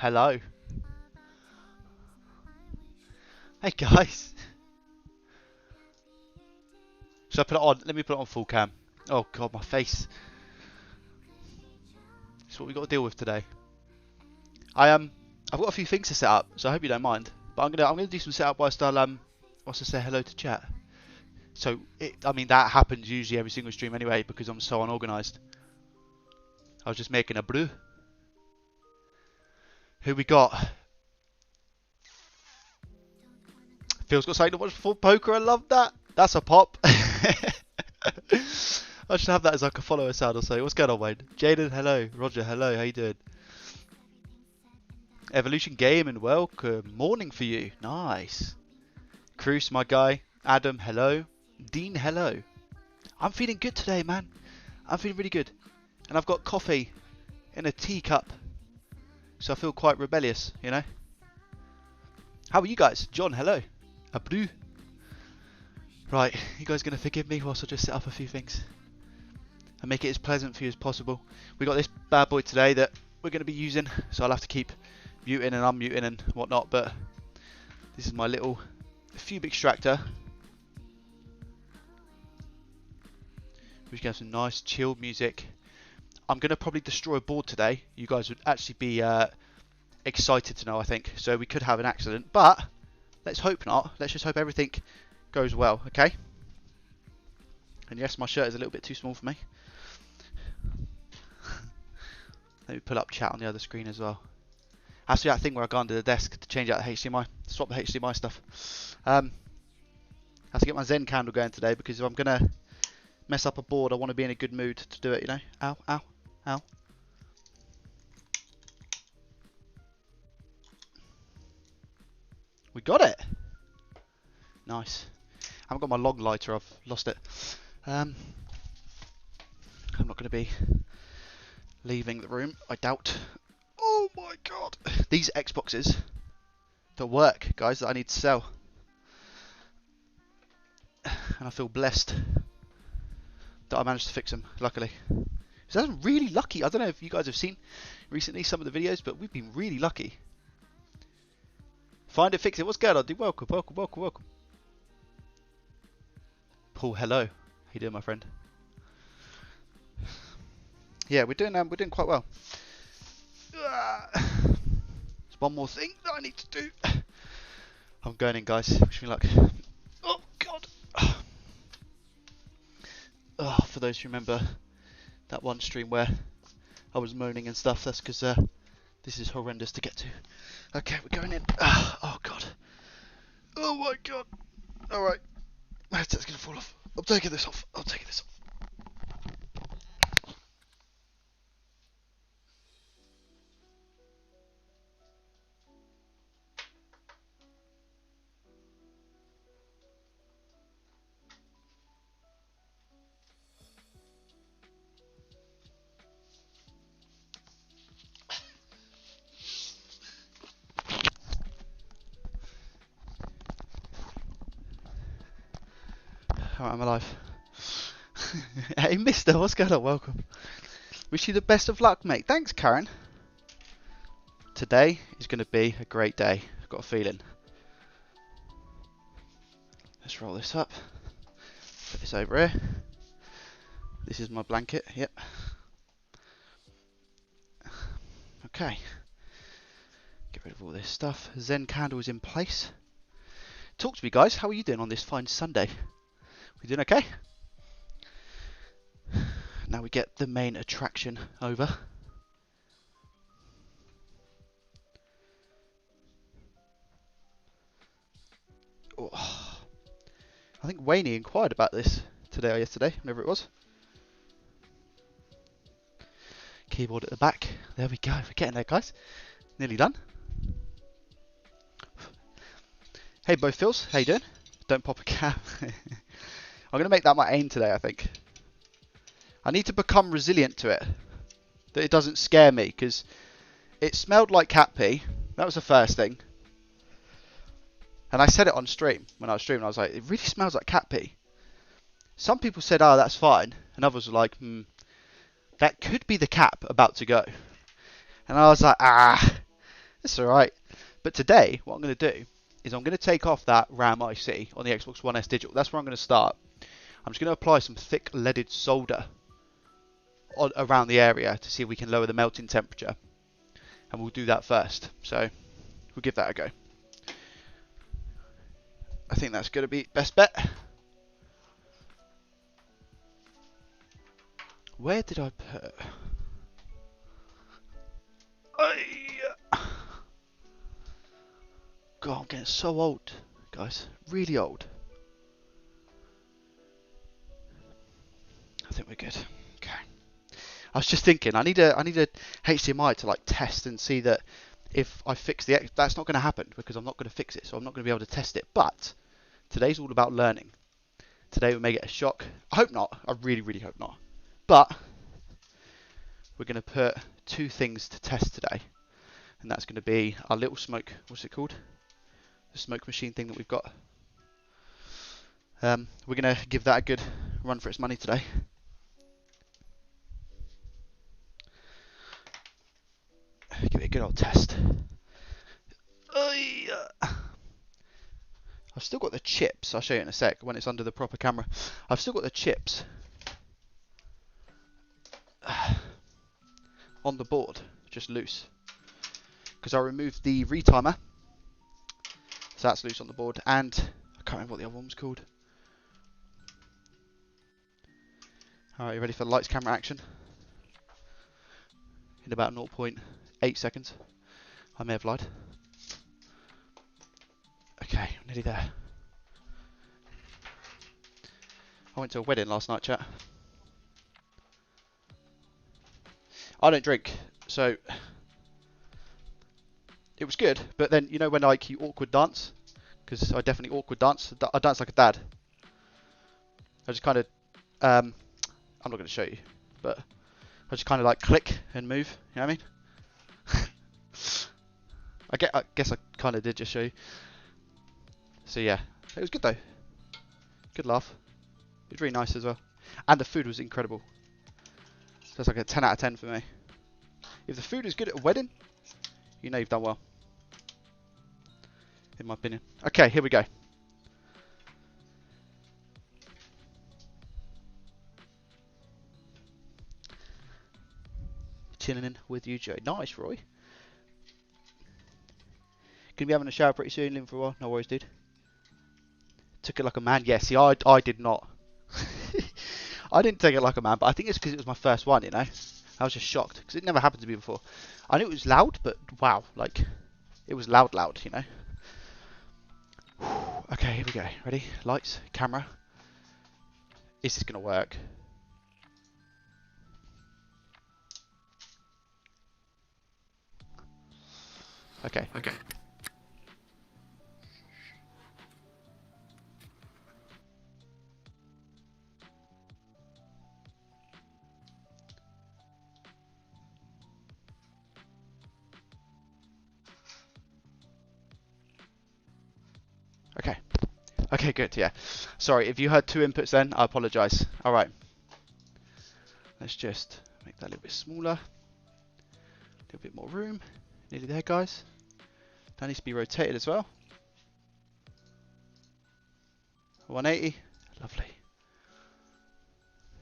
Hello. Hey guys. Should I put it on? Let me put it on full cam. Oh god, my face. That's what we got to deal with today. I've got a few things to set up, so I hope you don't mind. But I'm gonna do some setup whilst I say hello to chat. So I mean that happens usually every single stream anyway because I'm so unorganised. I was just making a brew. Who we got? Phil's got something to watch before poker. I love that. That's a pop. I should have that as like a follower sound or something. What's going on, Wayne? Jaden, hello. Roger, hello. How you doing? Evolution Gaming, welcome. Morning for you. Nice. Cruz, my guy. Adam, hello. Dean, hello. I'm feeling good today, man. I'm feeling really good. And I've got coffee in a teacup. So I feel quite rebellious, you know. How are you guys? John, hello. Abdu. Right, you guys going to forgive me whilst I just set up a few things and make it as pleasant for you as possible. We got this bad boy today that we're going to be using, so I'll have to keep muting and unmuting and whatnot, but this is my little Fube extractor. We can have some nice chilled music. I'm going to probably destroy a board today. You guys would actually be excited to know, I think. So we could have an accident, but let's hope not. Let's just hope everything goes well, okay? And yes, my shirt is a little bit too small for me. Let me pull up chat on the other screen as well. I have to do that thing where I go under the desk to change out the HDMI, swap the HDMI stuff. I have to get my Zen candle going today because if I'm going to mess up a board, I want to be in a good mood to do it, you know? Ow, ow, ow. We got it! Nice. I haven't got my long lighter, I've lost it. I'm not going to be leaving the room, I doubt. Oh my god! These Xboxes that work, guys, that I need to sell. And I feel blessed that I managed to fix them, luckily. So that's really lucky. I don't know if you guys have seen recently some of the videos, but we've been really lucky. Find it, fix it. What's going on, dude? Welcome, welcome, welcome, welcome. Paul, hello. How you doing, my friend? Yeah, we're doing quite well. There's one more thing that I need to do. I'm going in, guys. Wish me luck. Oh god. Oh, for those who remember that one stream where I was moaning and stuff, that's because this is horrendous to get to. Okay, we're going in. Oh god. Oh my god. Alright. My headset's gonna fall off. I'm taking this off. I'm taking this off. Alright, I'm alive. Hey mister, what's going on? Welcome. Wish you the best of luck, mate. Thanks, Karen. Today is going to be a great day. I've got a feeling. Let's roll this up. Put this over here. This is my blanket, yep. Okay. Get rid of all this stuff. Zen candle is in place. Talk to me, guys. How are you doing on this fine Sunday? We doing okay? Now we get the main attraction over. Oh. I think Wayne inquired about this today or yesterday, whenever it was. Keyboard at the back. There we go. We're getting there, guys. Nearly done. Hey, both Phils. How you doing? Don't pop a cap. I'm going to make that my aim today, I think. I need to become resilient to it. That it doesn't scare me, because it smelled like cat pee. That was the first thing. And I said it on stream, when I was streaming, I was like, it really smells like cat pee. Some people said, oh, that's fine. And others were like, that could be the cap about to go. And I was like, It's alright. But today, what I'm going to do is I'm going to take off that RAM IC on the Xbox One S Digital. That's where I'm going to start. I'm just going to apply some thick leaded solder around the area to see if we can lower the melting temperature. And we'll do that first. So we'll give that a go. I think that's going to be best bet. Where did I put... God, I'm getting so old, guys. Really old. I think we're good. Okay. I was just thinking, I need a HDMI to like test and see that if I fix that's not going to happen because I'm not going to fix it, so I'm not going to be able to test it. But today's all about learning. Today we may get a shock. I hope not. I really, really hope not. But we're going to put two things to test today, and that's going to be our little smoke. What's it called? The smoke machine thing that we've got. We're going to give that a good run for its money today. Give it a good old test. I've still got the chips. I'll show you in a sec when it's under the proper camera. I've still got the chips on the board, just loose, because I removed the retimer, so that's loose on the board. And I can't remember what the other one was called. Alright, you ready for the lights, camera, action? In about 0.8 seconds. I may have lied. Okay, nearly there. I went to a wedding last night, chat. I don't drink, so it was good. But then, you know when like you awkward dance? Because I definitely awkward dance. I dance like a dad. I just kind of, I'm not going to show you, but I just kind of like click and move. You know what I mean? I guess I kind of did just show you. So yeah, it was good though. Good laugh. It was really nice as well. And the food was incredible. So it's like a 10 out of 10 for me. If the food is good at a wedding, you know you've done well. In my opinion. Okay, here we go. Chilling in with you, Joe. Nice, Roy. Gonna be having a shower pretty soon, living for a while. No worries, dude. Took it like a man. Yeah, see, I did not. I didn't take it like a man, but I think it's because it was my first one, you know. I was just shocked because it never happened to me before. I knew it was loud, but wow, like it was loud, you know. Okay, here we go. Ready? Lights, camera. Is this gonna work? Okay. Okay. Okay. Okay, good, yeah. Sorry, if you heard two inputs then, I apologise. Alright. Let's just make that a little bit smaller. A little bit more room. Nearly there, guys. That needs to be rotated as well. 180. Lovely.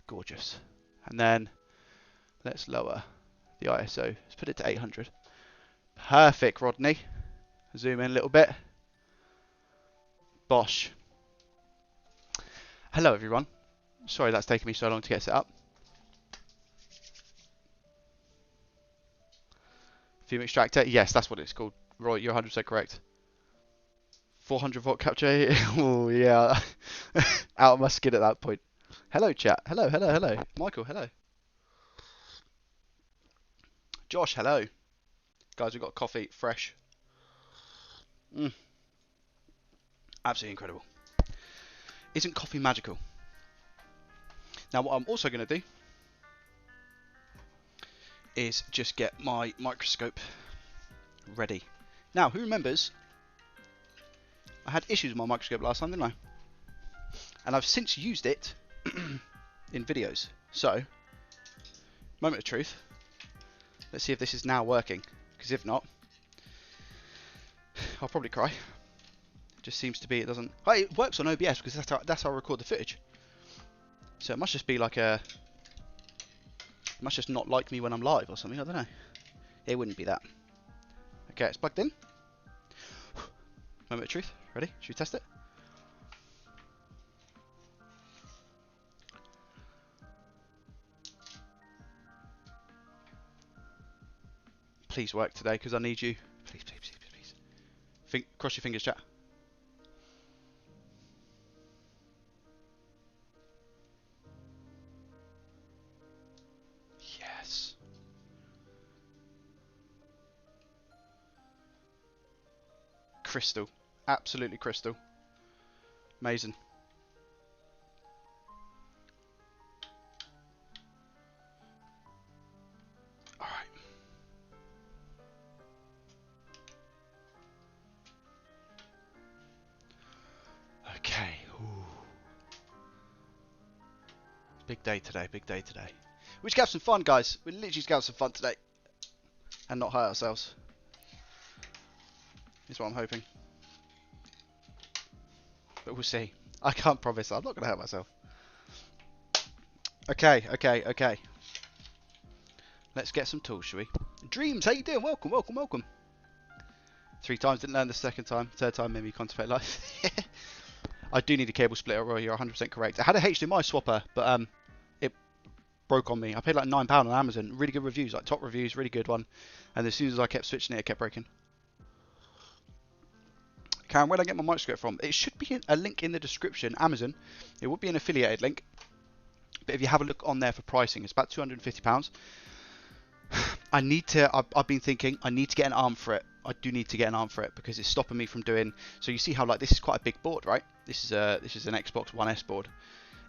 Gorgeous. And then let's lower the ISO. Let's put it to 800. Perfect, Rodney. Zoom in a little bit. Bosh. Hello, everyone. Sorry that's taken me so long to get set up. Fume extractor. Yes, that's what it's called. Roy, you're 100% correct. 400 volt capture. Oh, yeah. Out of my skin at that point. Hello, chat. Hello. Michael, hello. Josh, hello. Guys, we've got coffee, fresh. Absolutely incredible. Isn't coffee magical? Now, what I'm also going to do is just get my microscope ready. Now, who remembers? I had issues with my microscope last time, didn't I? And I've since used it in videos. So, moment of truth. Let's see if this is now working. Because if not, I'll probably cry. It just seems to be, it doesn't... Oh, it works on OBS because that's how I record the footage. So it must just be like a... It must just not like me when I'm live or something, I don't know. It wouldn't be that. Okay, it's plugged in. Moment of truth. Ready? Should we test it? Please work today because I need you. Please, please, please, please, please. Cross your fingers, chat. Yes. Crystal. Absolutely crystal. Amazing. Alright. Okay. Ooh. Big day today, big day today. We just have some fun, guys. We literally just have some fun today. And not hurt ourselves. Is what I'm hoping. But we'll see. I can't promise. I'm not going to hurt myself. Okay, okay, okay. Let's get some tools, shall we? Dreams, how you doing? Welcome, welcome, welcome. 3 times, didn't learn the second time. 3rd time, maybe contemplate life. I do need a cable splitter, Roy. You're 100% correct. I had a HDMI swapper, but it broke on me. I paid like £9 on Amazon. Really good reviews, like top reviews, really good one. And as soon as I kept switching it, it kept breaking. Karen, where did I get my microscope from? It should be a link in the description. Amazon. It would be an affiliated link. But if you have a look on there for pricing, it's about £250. I need to, I've been thinking, I need to get an arm for it. I do need to get an arm for it because it's stopping me from doing, so you see how like this is quite a big board, right? This is an Xbox One S board.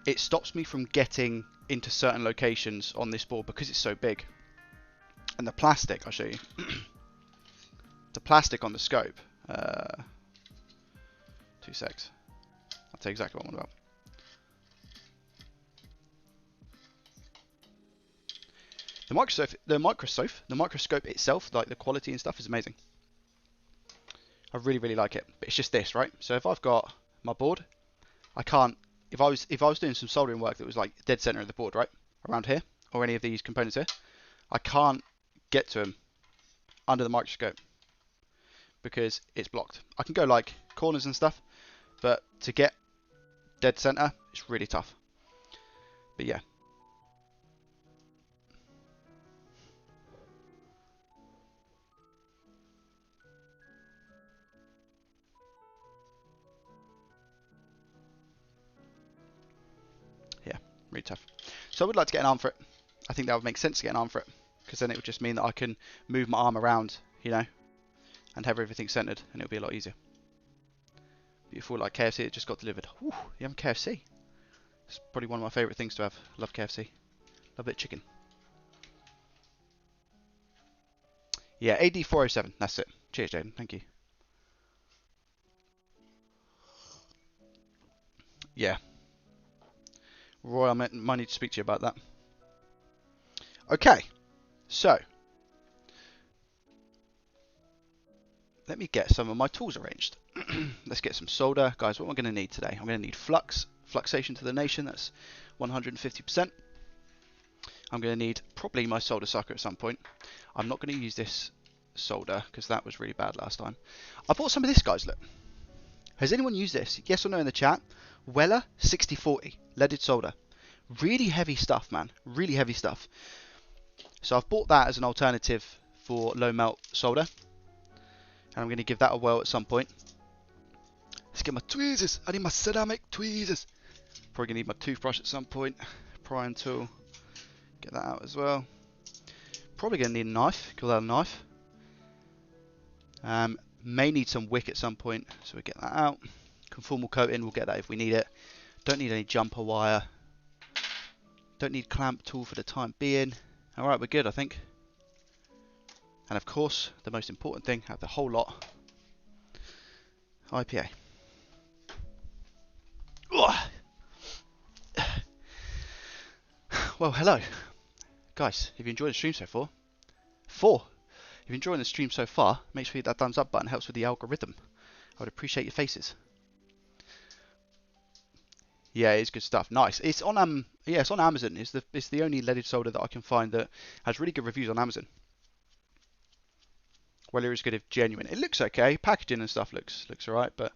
It stops me from getting into certain locations on this board because it's so big. And the plastic, I'll show you. The plastic on the scope. 2 secs. I'll tell you exactly what I'm on about. The microscope itself, like the quality and stuff, is amazing. I really, really like it. But it's just this, right? So if I've got my board, I can't. If I was doing some soldering work that was like dead center of the board, right, around here, or any of these components here, I can't get to them under the microscope because it's blocked. I can go like corners and stuff, but to get dead center, it's really tough. But yeah. Yeah, really tough. So I would like to get an arm for it. I think that would make sense to get an arm for it, because then it would just mean that I can move my arm around, you know, and have everything centered, and it'll be a lot easier. Beautiful, like KFC, it just got delivered. Whew, you have KFC? It's probably one of my favourite things to have. Love KFC. Love a bit of chicken. Yeah, AD407, that's it. Cheers, Jaden, thank you. Yeah. Roy, I might need to speak to you about that. Okay, so let me get some of my tools arranged. Let's get some solder. Guys, what am I going to need today? I'm going to need flux, fluxation to the nation, that's 150%. I'm going to need probably my solder sucker at some point. I'm not going to use this solder because that was really bad last time. I bought some of this, guys, look. Has anyone used this? Yes or no in the chat? Weller 6040 leaded solder. Really heavy stuff, man. Really heavy stuff. So I've bought that as an alternative for low melt solder. And I'm going to give that a whirl at some point. Let's get my tweezers. I need my ceramic tweezers. Probably going to need my toothbrush at some point. Prying tool. Get that out as well. Probably going to need a knife. Call that a knife. May need some wick at some point. So we get that out. Conformal coating. We'll get that if we need it. Don't need any jumper wire. Don't need clamp tool for the time being. Alright, we're good, I think. And of course, the most important thing out of the whole lot, IPA. Well, hello. Guys, have you enjoyed the stream so far? 4. you're enjoying the stream so far, make sure you hit that thumbs up button. Helps with the algorithm. I would appreciate your faces. Yeah, it's good stuff. Nice. It's on yeah, it's on Amazon. It's the only leaded solder that I can find that has really good reviews on Amazon. Well, it is good if genuine. It looks okay. Packaging and stuff looks alright, but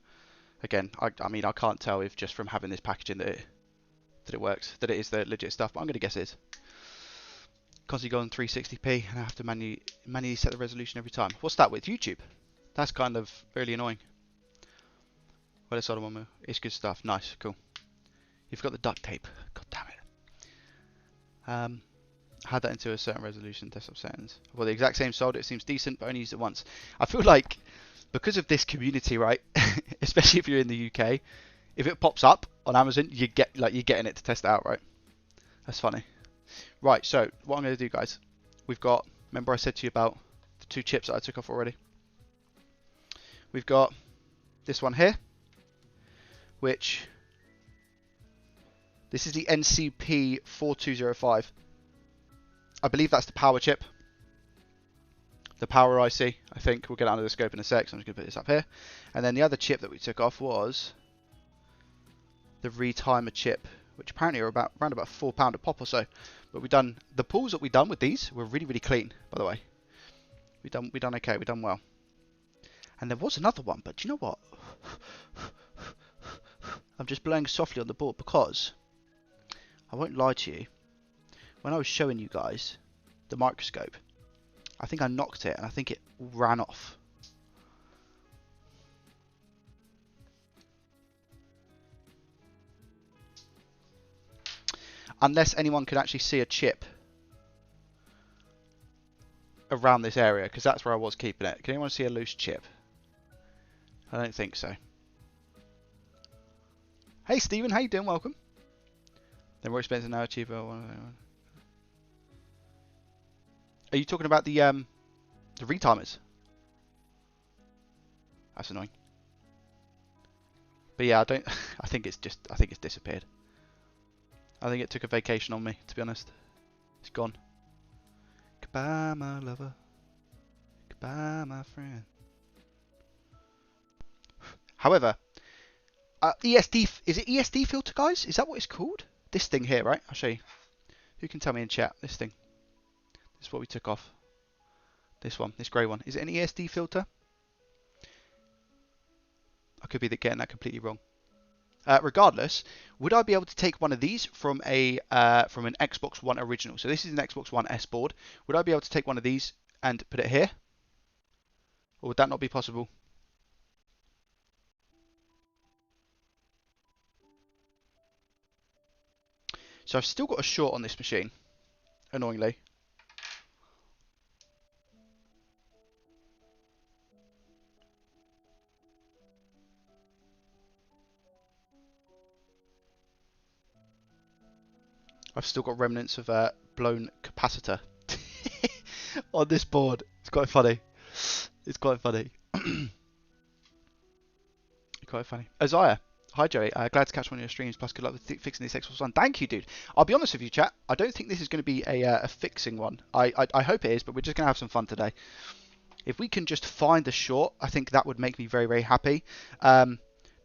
again, I mean, I can't tell if just from having this packaging that it works, that it is the legit stuff. But I'm gonna guess it is. Constantly go on 360p, and I have to manually set the resolution every time. What's that with YouTube? That's kind of really annoying. Well, it's on one. It's good stuff. Nice, cool. You've got the duct tape. God damn it. Had that into a certain resolution, desktop settings. Well, the exact same solder. It seems decent, but only used it once. I feel like because of this community, right? Especially if you're in the UK, if it pops up on Amazon, you're getting it to test it out, right? That's funny. Right. So what I'm going to do, guys, we've got. Remember I said to you about the 2 chips that I took off already. We've got this one here, which. This is the NCP 4205. I believe that's the power chip. The power IC, I think. We'll get it under the scope in a sec, so I'm just going to put this up here. And then the other chip that we took off was the retimer chip, which apparently are around about £4 a pop or so. But we've done, the pulls that we've done with these were really, really clean, by the way. We've done okay, we've done well. And there was another one, but do you know what? I'm just blowing softly on the board because I won't lie to you. When I was showing you guys the microscope, I think I knocked it and I think it ran off. Unless anyone could actually see a chip around this area, because that's where I was keeping it. Can anyone see a loose chip? I don't think so. Hey Stephen, how you doing? Welcome. They're more expensive now, cheaper. Are you talking about the retimers? That's annoying. But yeah, I think it's disappeared. I think it took a vacation on me, to be honest. It's gone. Goodbye, my lover. Goodbye, my friend. However, ESD, is it ESD filter, guys? Is that what it's called? This thing here, right? I'll show you. Who can tell me in chat? This thing. This is what we took off. This one, this grey one. Is it an ESD filter? I could be getting that completely wrong. Regardless, would I be able to take one of these from an Xbox One original? So this is an Xbox One S board. Would I be able to take one of these and put it here? Or would that not be possible? So I've still got a short on this machine, annoyingly. I've still got remnants of blown capacitor on this board. It's quite funny. It's quite funny. Quite funny. Isaiah. Hi Joey, glad to catch one of your streams, plus good luck with fixing this Xbox One. Thank you, dude. I'll be honest with you, chat, I don't think this is going to be a fixing one. I hope it is, but we're just going to have some fun today. If we can just find the short, I think that would make me very, very happy.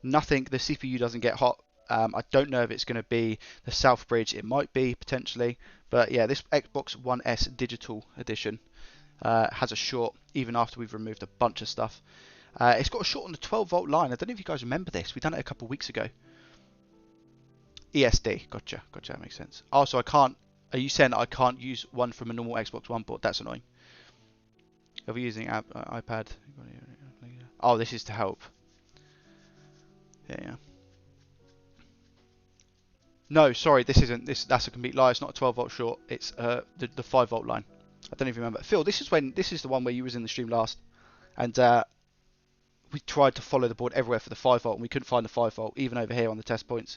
Nothing, the CPU doesn't get hot. I don't know if it's going to be the South Bridge. It might be, potentially. But yeah, this Xbox One S Digital Edition has a short, even after we've removed a bunch of stuff. It's got a short on the 12 volt line. I don't know if you guys remember this. We've done it a couple of weeks ago. ESD. Gotcha. That makes sense. Oh, so I can't... Are you saying that I can't use one from a normal Xbox One board? That's annoying. Are we using iPad? Oh, this is to help. Yeah. No, sorry, this isn't. That's a complete lie. It's not a 12 volt short. It's the 5 volt line. I don't know if you remember. Phil, this is the one where you was in the stream last, and we tried to follow the board everywhere for the 5 volt, and we couldn't find the 5 volt, even over here on the test points.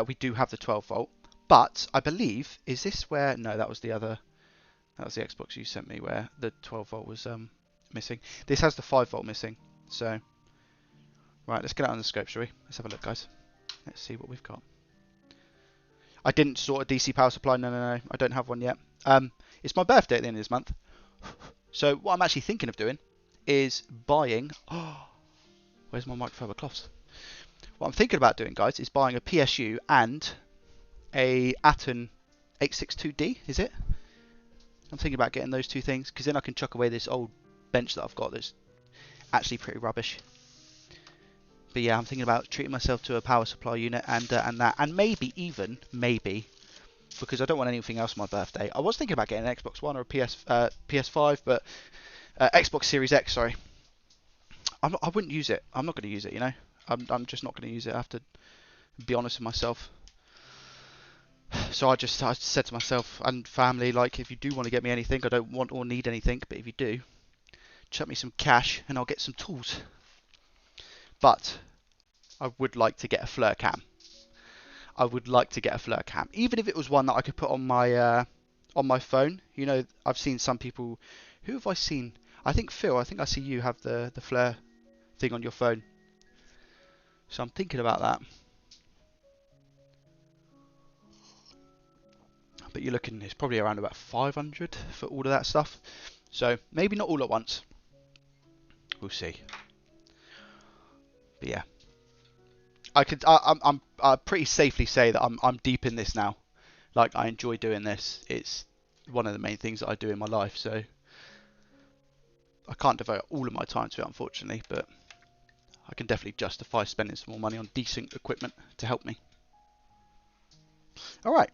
We do have the 12 volt, but I believe, is this where, no, that was the other, that was the Xbox you sent me where the 12 volt was missing. This has the 5 volt missing, so, right, let's get out on the scope, shall we? Let's have a look, guys. Let's see what we've got. I didn't sort a DC power supply, no, I don't have one yet. It's my birthday at the end of this month, So what I'm actually thinking of doing is buying. Oh, where's my microfiber cloths? What I'm thinking about doing, guys, is buying a PSU and a Aten 862D. Is it? I'm thinking about getting those two things because then I can chuck away this old bench that I've got that's actually pretty rubbish. But yeah, I'm thinking about treating myself to a power supply unit and that, and maybe because I don't want anything else on my birthday. I was thinking about getting an Xbox One or a PS5, but Xbox Series X. Sorry, I wouldn't use it. I'm not going to use it. You know, I'm just not going to use it. I have to be honest with myself. So I said to myself and family, like, if you do want to get me anything, I don't want or need anything, but if you do, chuck me some cash and I'll get some tools. But I would like to get a Flare Cam. I would like to get a Flare Cam, even if it was one that I could put on my phone. You know, I've seen some people. Who have I seen? I think Phil. I think I see you have the Flare thing on your phone. So I'm thinking about that. But you're looking, it's probably around about 500 for all of that stuff. So maybe not all at once. We'll see. But yeah, I'm pretty safely say that I'm deep in this now. Like, I enjoy doing this. It's one of the main things that I do in my life. So I can't devote all of my time to it, unfortunately, but I can definitely justify spending some more money on decent equipment to help me. All right.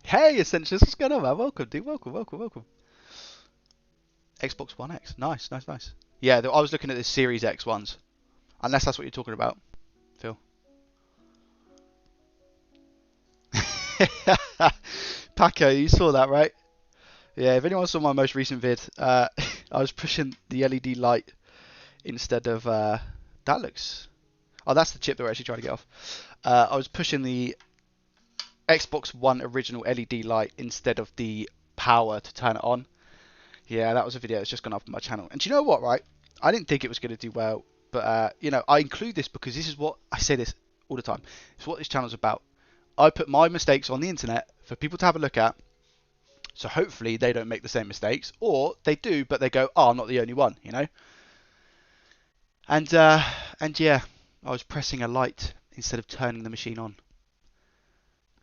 Hey, Essentials, what's going on, man? Welcome, dude. Welcome. Xbox One X. Nice. Yeah, I was looking at the Series X ones. Unless that's what you're talking about, Phil. Paco, you saw that, right? Yeah, if anyone saw my most recent vid, I was pushing the LED light instead of... that looks... Oh, that's the chip that we're actually trying to get off. I was pushing the Xbox One original LED light instead of the power to turn it on. Yeah, that was a video that's just gone up on my channel. And do you know what, right? I didn't think it was going to do well, but you know, I include this because this is what I say this all the time. It's what this channel's about. I put my mistakes on the internet for people to have a look at, so hopefully they don't make the same mistakes, or they do, but they go, "Oh, I'm not the only one," you know. And yeah, I was pressing a light instead of turning the machine on.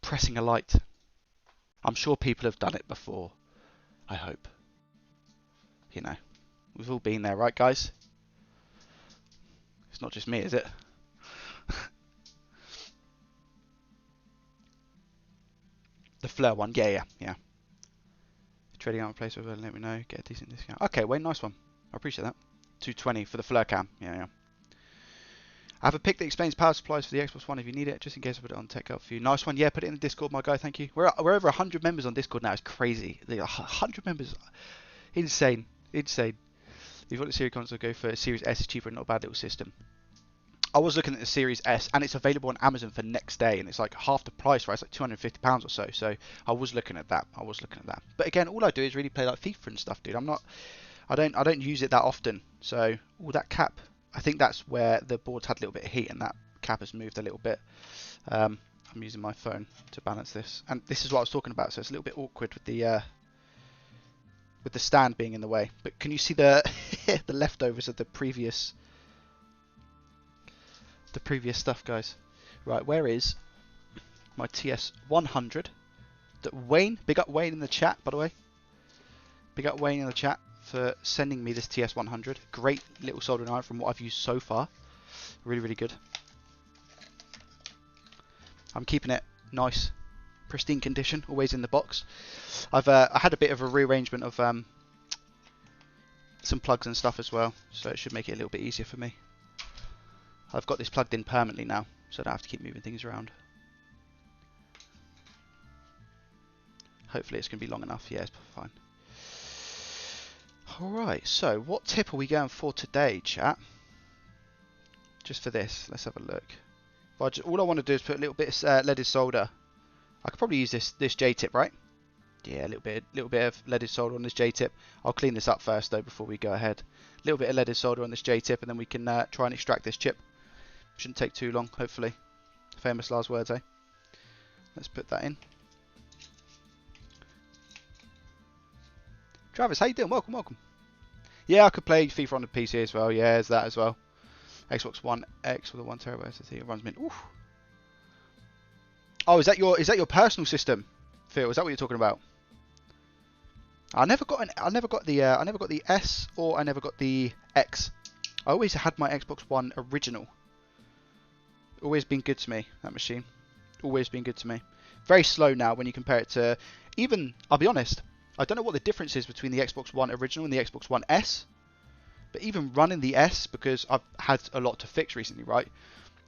Pressing a light. I'm sure people have done it before. I hope. You know, we've all been there, right, guys? It's not just me, is it? The Flare one, yeah. Trading out a place over, let me know, get a decent discount. Okay, Wayne, nice one. I appreciate that. 220 for the Flare Cam, yeah. I have a pic that explains power supplies for the Xbox One if you need it, just in case I put it on Tech Help for you. Nice one, yeah, put it in the Discord, my guy, thank you. We're over 100 members on Discord now, it's crazy. 100 members, insane. If you've got the Series console, go for Series S, it's cheaper and not a bad little system. I was looking at the Series S, and it's available on Amazon for next day, and it's like half the price, right? It's like £250 or so. So I was looking at that. But again, all I do is really play like FIFA and stuff, dude. I don't use it that often. So that cap, I think that's where the board's had a little bit of heat, and that cap has moved a little bit. I'm using my phone to balance this, and this is what I was talking about. So it's a little bit awkward with the stand being in the way. But can you see the the leftovers of the previous stuff, guys? Right, where is my TS100? Wayne, big up Wayne in the chat, by the way. Big up Wayne in the chat for sending me this TS100. Great little soldering iron from what I've used so far. Really good. I'm keeping it nice, pristine condition, always in the box. I had a bit of a rearrangement of some plugs and stuff as well, so it should make it a little bit easier for me. I've got this plugged in permanently now, so I don't have to keep moving things around. Hopefully it's going to be long enough. Yeah, it's fine. Alright, so what tip are we going for today, chat? Just for this, let's have a look. All I want to do is put a little bit of leaded solder. I could probably use this J-tip, right? Yeah, a little bit of leaded solder on this J-tip. I'll clean this up first though before we go ahead. A little bit of leaded solder on this J-tip, and then we can try and extract this chip. Shouldn't take too long, hopefully. Famous last words, eh? Let's put that in. Travis, how you doing? Welcome, welcome. Yeah, I could play FIFA on the PC as well. Yeah, there's that as well. Xbox One X with a 1 terabyte SSD. It runs mint. Oof. Oh, is that your personal system, Phil? Is that what you're talking about? I never got the S, or I never got the X. I always had my Xbox One original. Always been good to me, that machine. Always been good to me. Very slow now when you compare it to, even, I'll be honest, I don't know what the difference is between the Xbox One original and the Xbox One S. But even running the S, because I've had a lot to fix recently, right?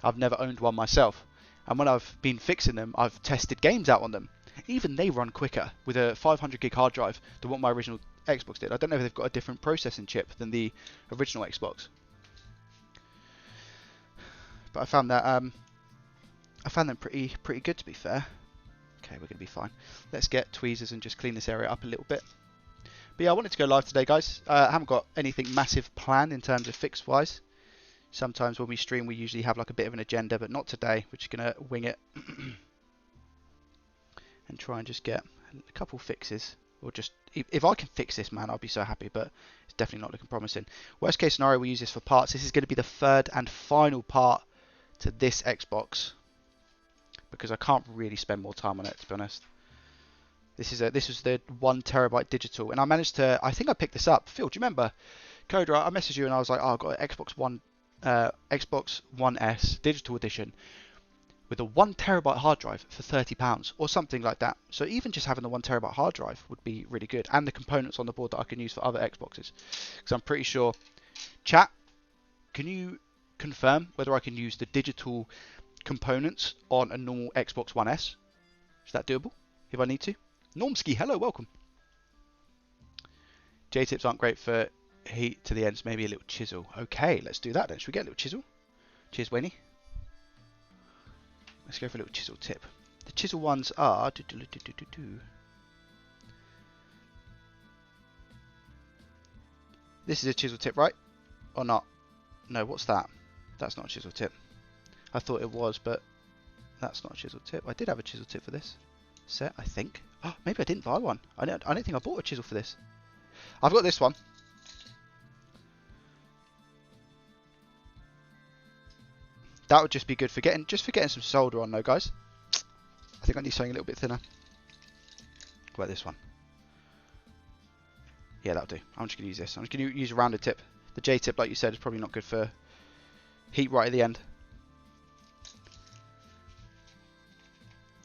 I've never owned one myself. And when I've been fixing them, I've tested games out on them. Even they run quicker with a 500 gig hard drive than what my original Xbox did. I don't know if they've got a different processing chip than the original Xbox. But I found them pretty good, to be fair. Okay, we're gonna be fine. Let's get tweezers and just clean this area up a little bit. But yeah, I wanted to go live today, guys. I haven't got anything massive planned in terms of fix wise. Sometimes when we stream, we usually have like a bit of an agenda, but not today. We're just gonna wing it and try and just get a couple fixes. Or just, if I can fix this, man, I'll be so happy. But it's definitely not looking promising. Worst case scenario, we use this for parts. This is going to be the third and final part to this Xbox, because I can't really spend more time on it, to be honest. This was the 1 terabyte digital, and I managed to. I think I picked this up. Phil, do you remember? Coder, I messaged you and I was like, oh, I've got an Xbox One S digital edition with a 1 terabyte hard drive for £30 or something like that. So even just having the 1 terabyte hard drive would be really good, and the components on the board that I can use for other Xboxes. Because I'm pretty sure. Chat, can you confirm whether I can use the digital components on a normal Xbox One S? Is that doable if I need to? Normski, hello, welcome. J-tips aren't great for heat to the ends, maybe a little chisel. Okay, let's do that then. Should we get a little chisel? Cheers, Wayne. Let's go for a little chisel tip. The chisel ones are... This is a chisel tip, right? Or not? No, what's that? That's not a chisel tip. I thought it was, but that's not a chisel tip. I did have a chisel tip for this set, I think. Oh, maybe I didn't buy one. I don't think I bought a chisel for this. I've got this one. That would just be good for getting some solder on though, guys. I think I need something a little bit thinner. What about this one? Yeah, that'll do. I'm just going to use this. I'm just going to use a rounded tip. The J tip, like you said, is probably not good for heat right at the end.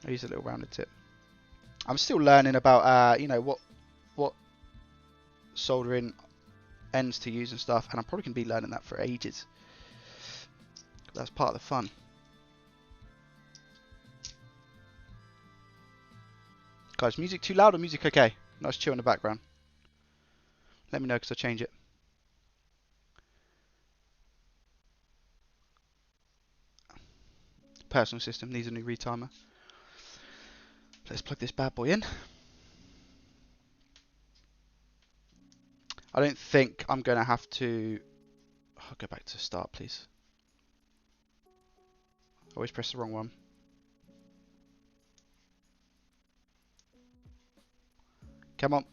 I use a little rounded tip. I'm still learning about, you know, what soldering ends to use and stuff, and I'm probably going to be learning that for ages. That's part of the fun. Guys, music too loud or music okay? Nice chill in the background. Let me know because I'll change it. Personal system needs a new retimer. Let's plug this bad boy in. I don't think I'm going to have to... I'll go back to start, please. Always press the wrong one. Come on.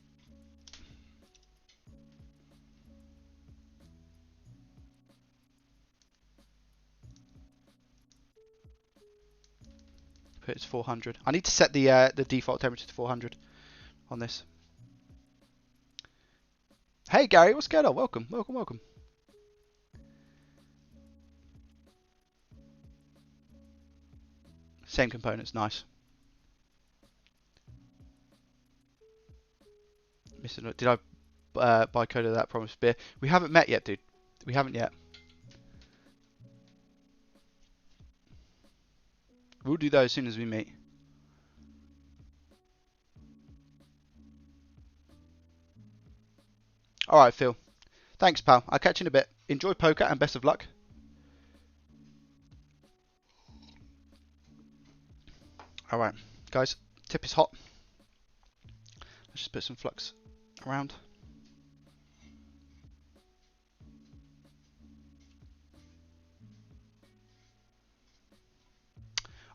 Put it to 400. I need to set the default temperature to 400 on this. Hey Gary, what's going on? Welcome, welcome, welcome. Same components, nice. Did I buy Coda that promised beer? We haven't met yet, dude. We haven't yet. We'll do that as soon as we meet. Alright, Phil. Thanks, pal. I'll catch you in a bit. Enjoy poker and best of luck. Alright, guys. Tip is hot. Let's just put some flux around.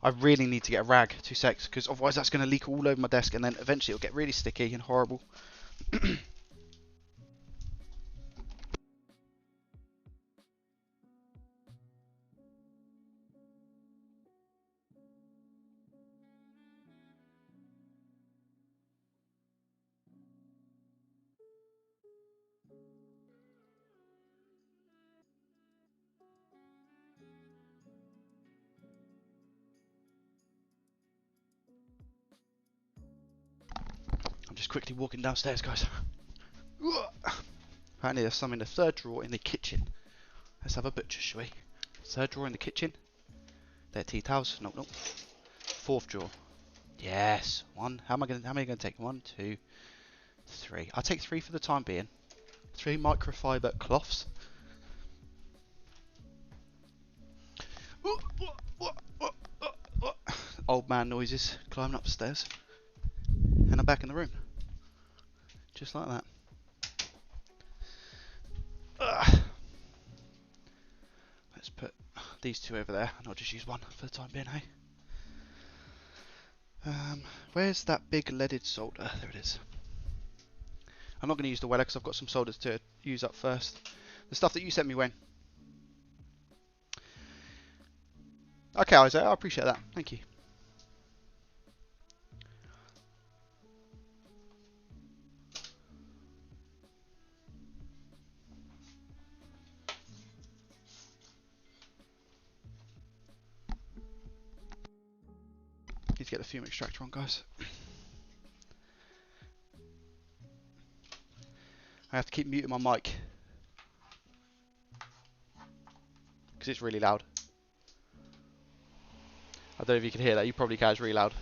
I really need to get a rag, 2 secs, because otherwise that's going to leak all over my desk and then eventually it'll get really sticky and horrible. quickly walking downstairs, guys. Apparently there's some in the third drawer in the kitchen. Let's have a butcher, shall we? Third drawer in the kitchen. There, tea towels. Nope, nope. Fourth drawer. Yes. One. How many gonna take? 1, 2, 3. I'll take 3 for the time being. 3 microfiber cloths. Old man noises climbing upstairs. And I'm back in the room. Just like that. Let's put these 2 over there, and I'll just use 1 for the time being, hey? Where's that big leaded solder? There it is. I'm not going to use the weller because I've got some solders to use up first. The stuff that you sent me, Wayne. Okay, Isaiah, I appreciate that. Thank you. Need to get the fume extractor on, guys. I have to keep muting my mic because it's really loud. I don't know if you can hear that. You probably can. It's really loud.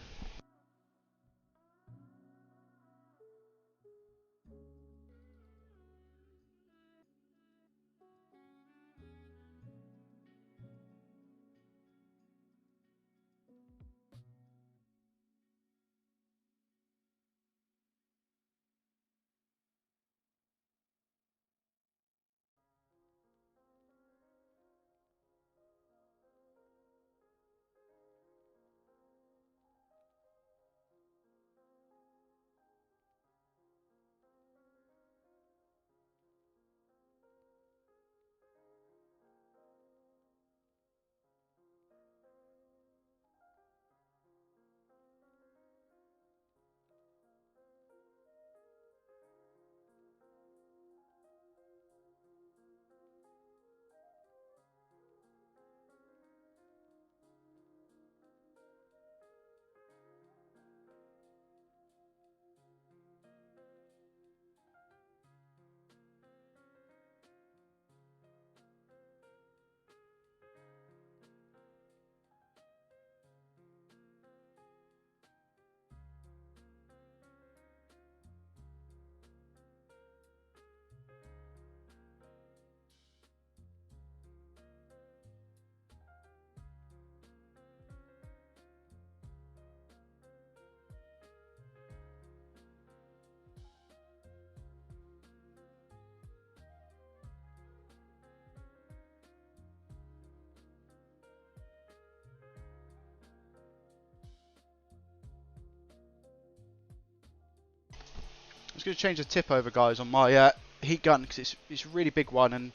I'm just going to change the tip over, guys, on my heat gun because it's a really big one, and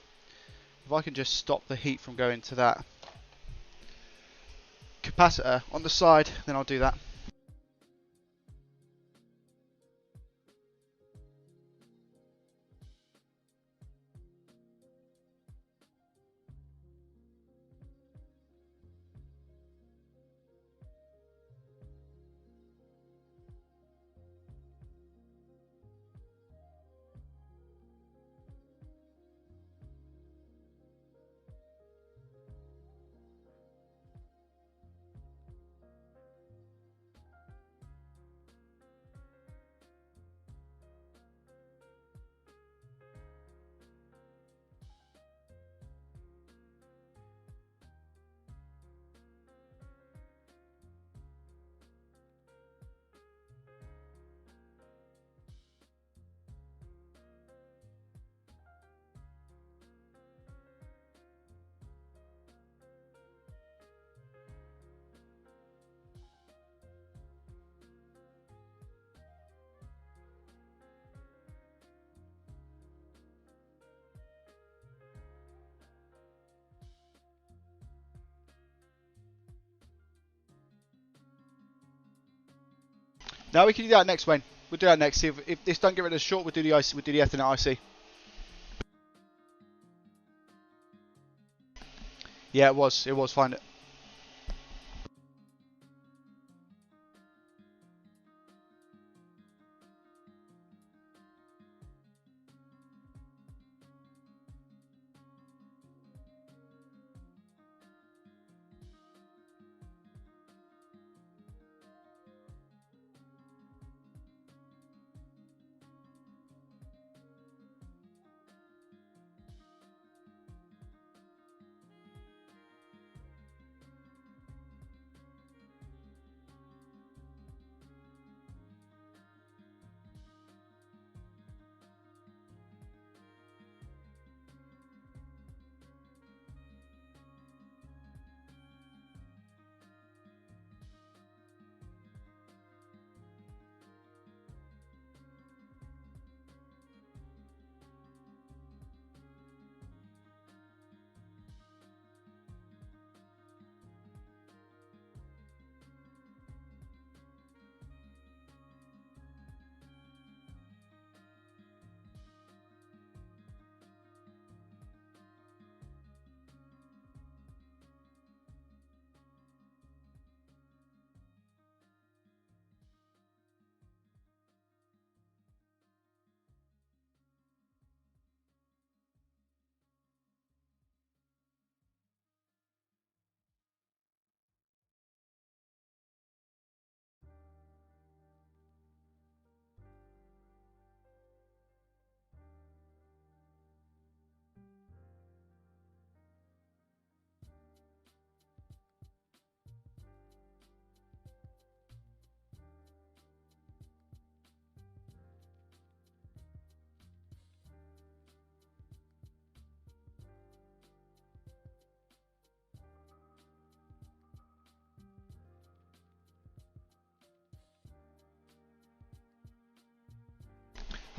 if I can just stop the heat from going to that capacitor on the side, then I'll do that. Now we can do that next, Wayne. We'll do that next. See if this don't get rid of the short, we'll do the IC. We'll do the Ethernet IC. Yeah, it was. It was fine.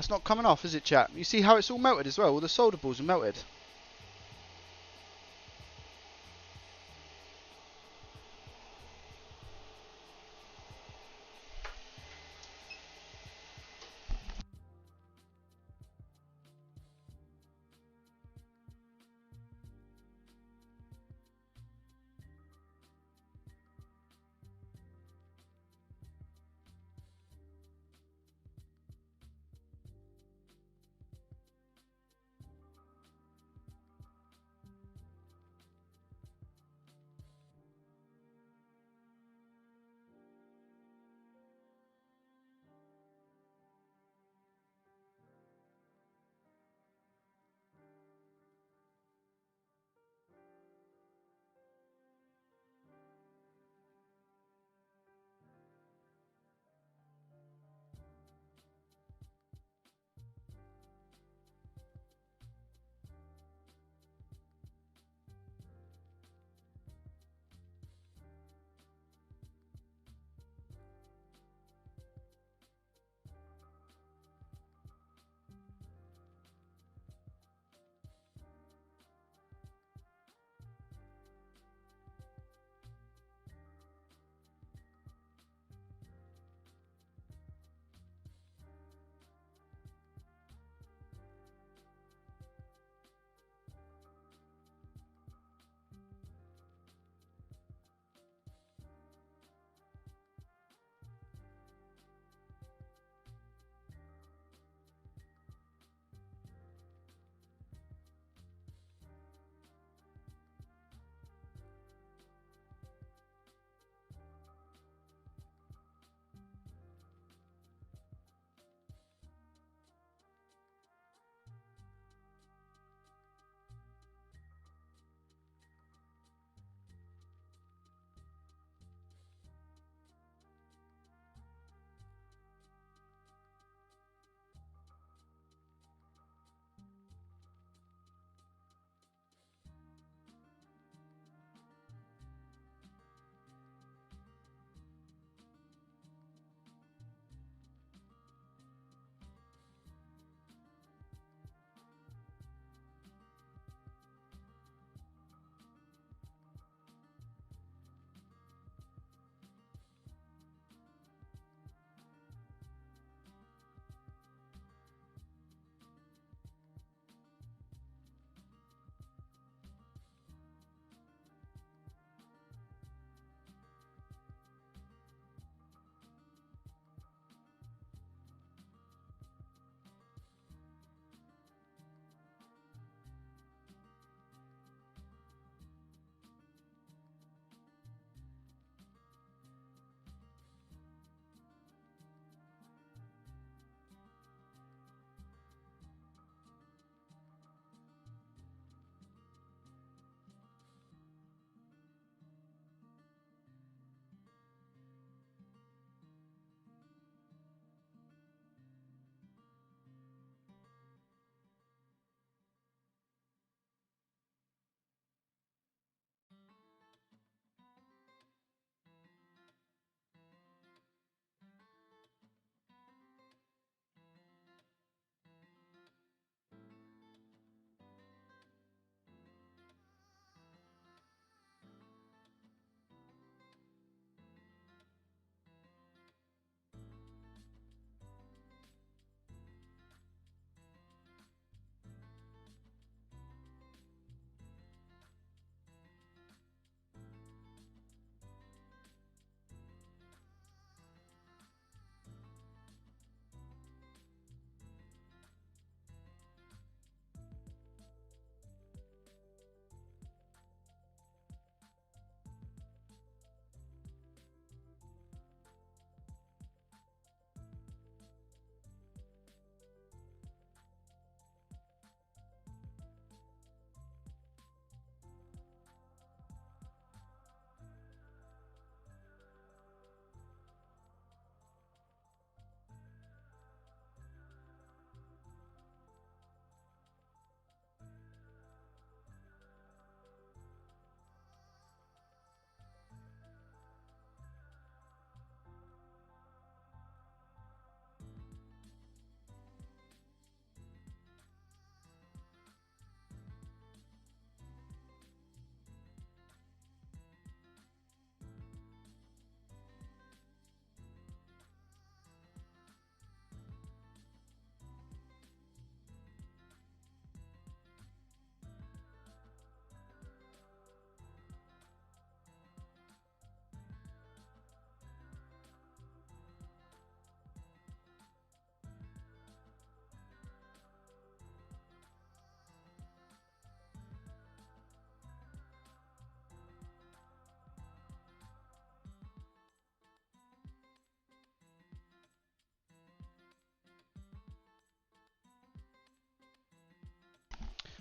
That's not coming off, is it, chat? You see how it's all melted as well? All the solder balls are melted.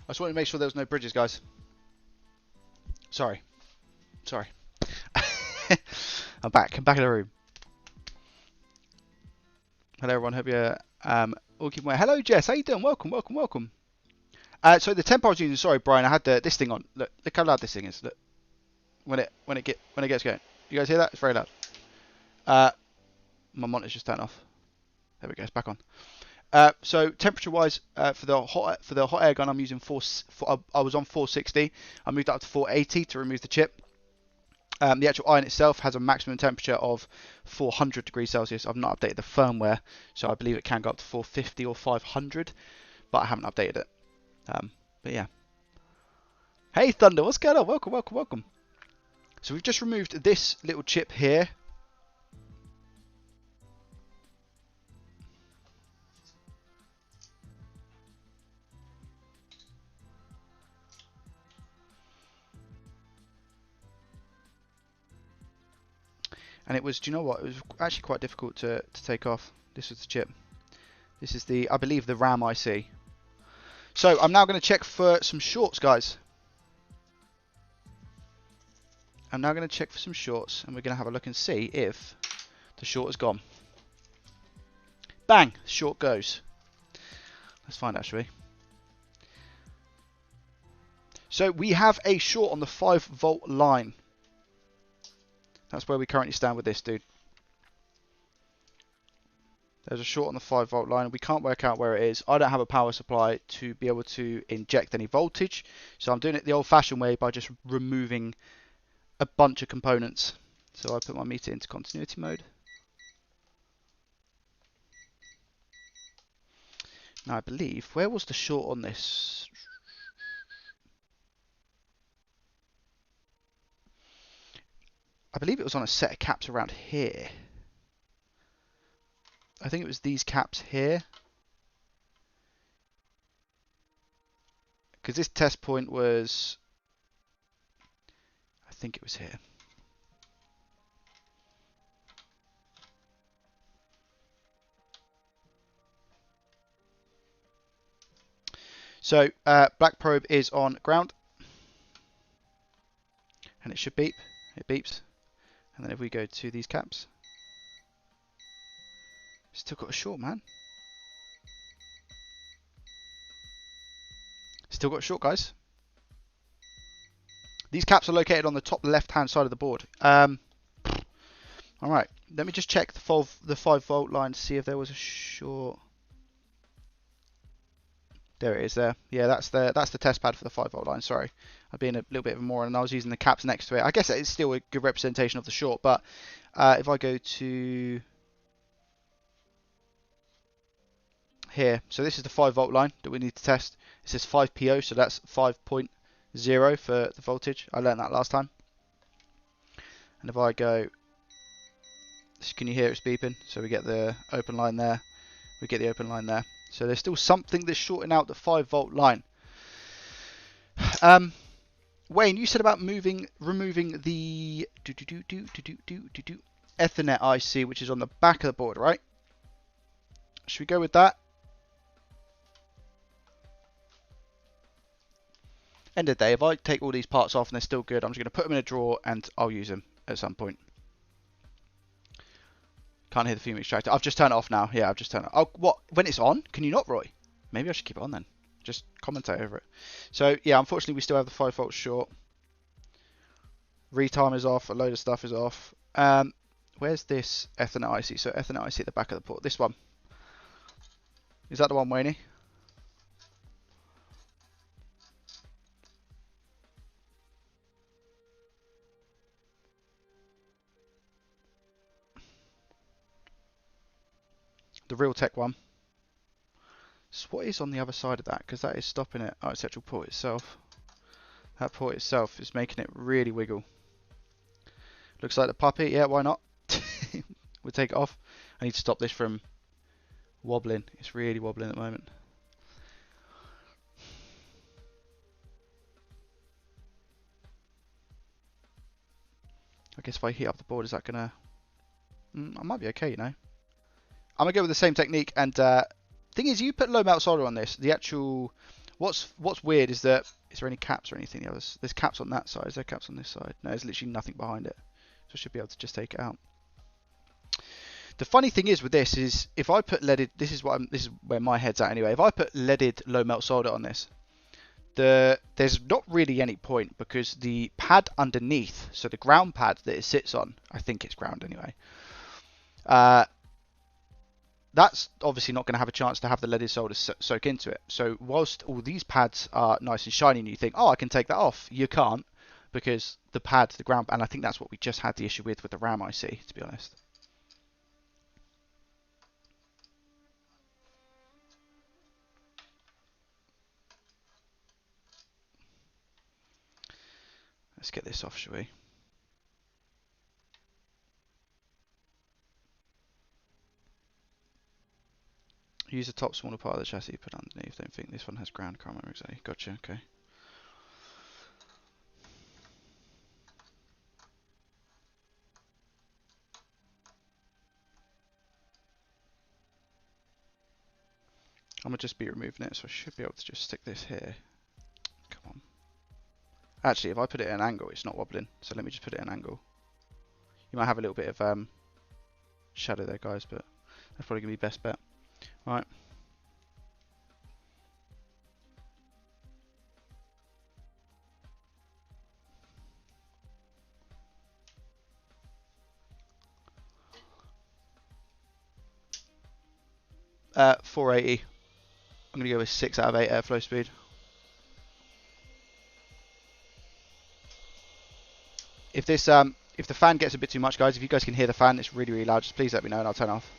I just wanted to make sure there was no bridges, guys. Sorry. I'm back in the room. Hello everyone, hope you're all keeping well. Hello Jess, how you doing? Welcome. So the tempo I was using, sorry Brian, I had this thing on. Look how loud this thing is. Look. When it gets going. You guys hear that? It's very loud. My monitor's just turned off. There we go, it's back on. So temperature wise, for the hot air gun I'm using I was on 460. I moved up to 480 to remove the chip. The actual iron itself has a maximum temperature of 400 degrees Celsius. I've not updated the firmware, so I believe it can go up to 450 or 500, but I haven't updated it. But yeah. Hey Thunder, what's going on? Welcome. So we've just removed this little chip here. And it was, do you know what? It was actually quite difficult to take off. This was the chip. This is the, I believe, the RAM IC. So I'm now going to check for some shorts, guys. I'm now going to check for some shorts, and we're going to have a look and see if the short has gone. Bang! Short goes. Let's find out, shall we? So we have a short on the 5-volt line. That's where we currently stand with this, dude. There's a short on the 5-volt line. We can't work out where it is. I don't have a power supply to be able to inject any voltage, so I'm doing it the old-fashioned way by just removing a bunch of components. So I put my meter into continuity mode. Now I believe, where was the short on this? I believe it was on a set of caps around here. I think it was these caps here. Because this test point was, I think it was here. So black probe is on ground. And it should beep. It beeps. And then if we go to these caps, still got a short, man. Still got a short, guys. These caps are located on the top left-hand side of the board. All right, let me just check the 5-volt line to see if there was a short. There it is. There, yeah, that's the test pad for the 5-volt line. Sorry, I've been a little bit of a moron, and I was using the caps next to it. I guess it's still a good representation of the short, but if I go to here, so this is the 5-volt line that we need to test. It says 5PO, so that's 5.0 for the voltage. I learned that last time. And if I go, can you hear it's beeping? So we get the open line there. We get the open line there. So there's still something that's shorting out the 5-volt line. Wayne, you said about removing the Ethernet IC, which is on the back of the board, right? Should we go with that? End of the day, if I take all these parts off and they're still good, I'm just going to put them in a drawer and I'll use them at some point. Can't hear the fume extractor. I've just turned it off now. Yeah, I've just turned it off. Oh, what? When it's on? Can you not, Roy? Maybe I should keep it on then. Just commentate over it. So, yeah, unfortunately, we still have the 5-volt short. Retime is off. A load of stuff is off. Where's this Ethernet IC? So, Ethernet IC at the back of the port. This one. Is that the one, Wayne? The Realtek one. So what is on the other side of that? Because that is stopping it. Oh, it's the actual port itself. That port itself is making it really wiggle. Looks like the puppy. Yeah, why not? We'll take it off. I need to stop this from wobbling. It's really wobbling at the moment. I guess if I heat up the board, is that gonna... I might be okay, you know. I'm gonna go with the same technique, and thing is, you put low melt solder on this. The actual What's weird is that, is there any caps or anything else? There's caps on that side. Is there caps on this side? No, there's literally nothing behind it. So I should be able to just take it out. The funny thing is with this is if I put leaded, this is where my head's at anyway. If I put leaded low melt solder on this, there's not really any point because the pad underneath, so the ground pad that it sits on, I think it's ground anyway. That's obviously not going to have a chance to have the leaded solder soak into it. So whilst all these pads are nice and shiny and you think, oh, I can take that off, you can't, because the pad, the ground, and I think that's what we just had the issue with the RAM IC, to be honest. Let's get this off, shall we? Use the top smaller part of the chassis, put underneath. Don't think this one has ground. Can't remember exactly. Gotcha. Okay. I'm gonna just be removing it, so I should be able to just stick this here. Come on. Actually, if I put it at an angle, it's not wobbling. So let me just put it at an angle. You might have a little bit of shadow there, guys, but that's probably gonna be best bet. Right. Uh, 480. I'm gonna go with 6 out of 8 airflow speed. If the fan gets a bit too much, guys, if you guys can hear the fan, it's really, really loud. Just please let me know and I'll turn it off.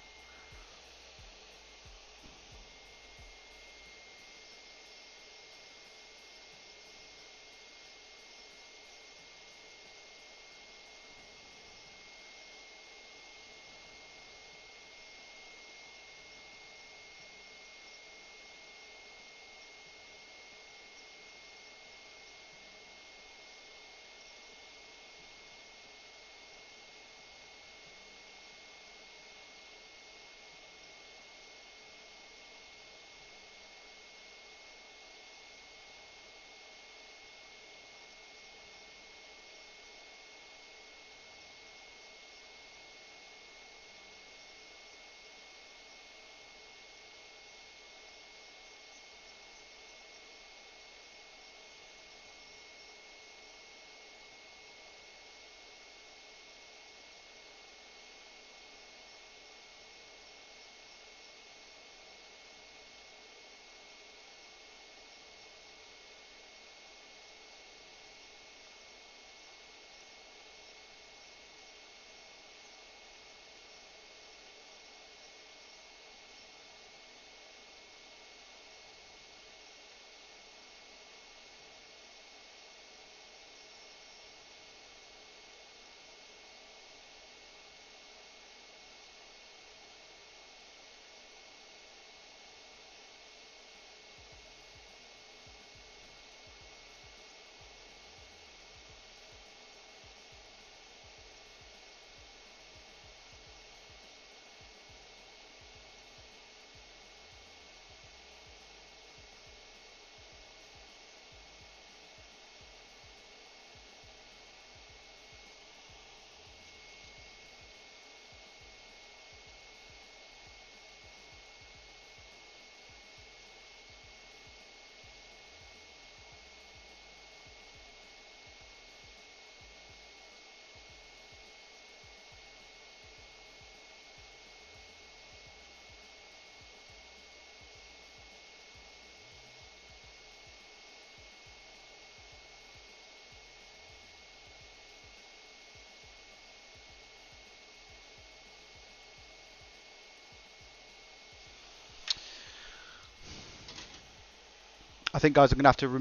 I think, guys, I'm gonna have to I'm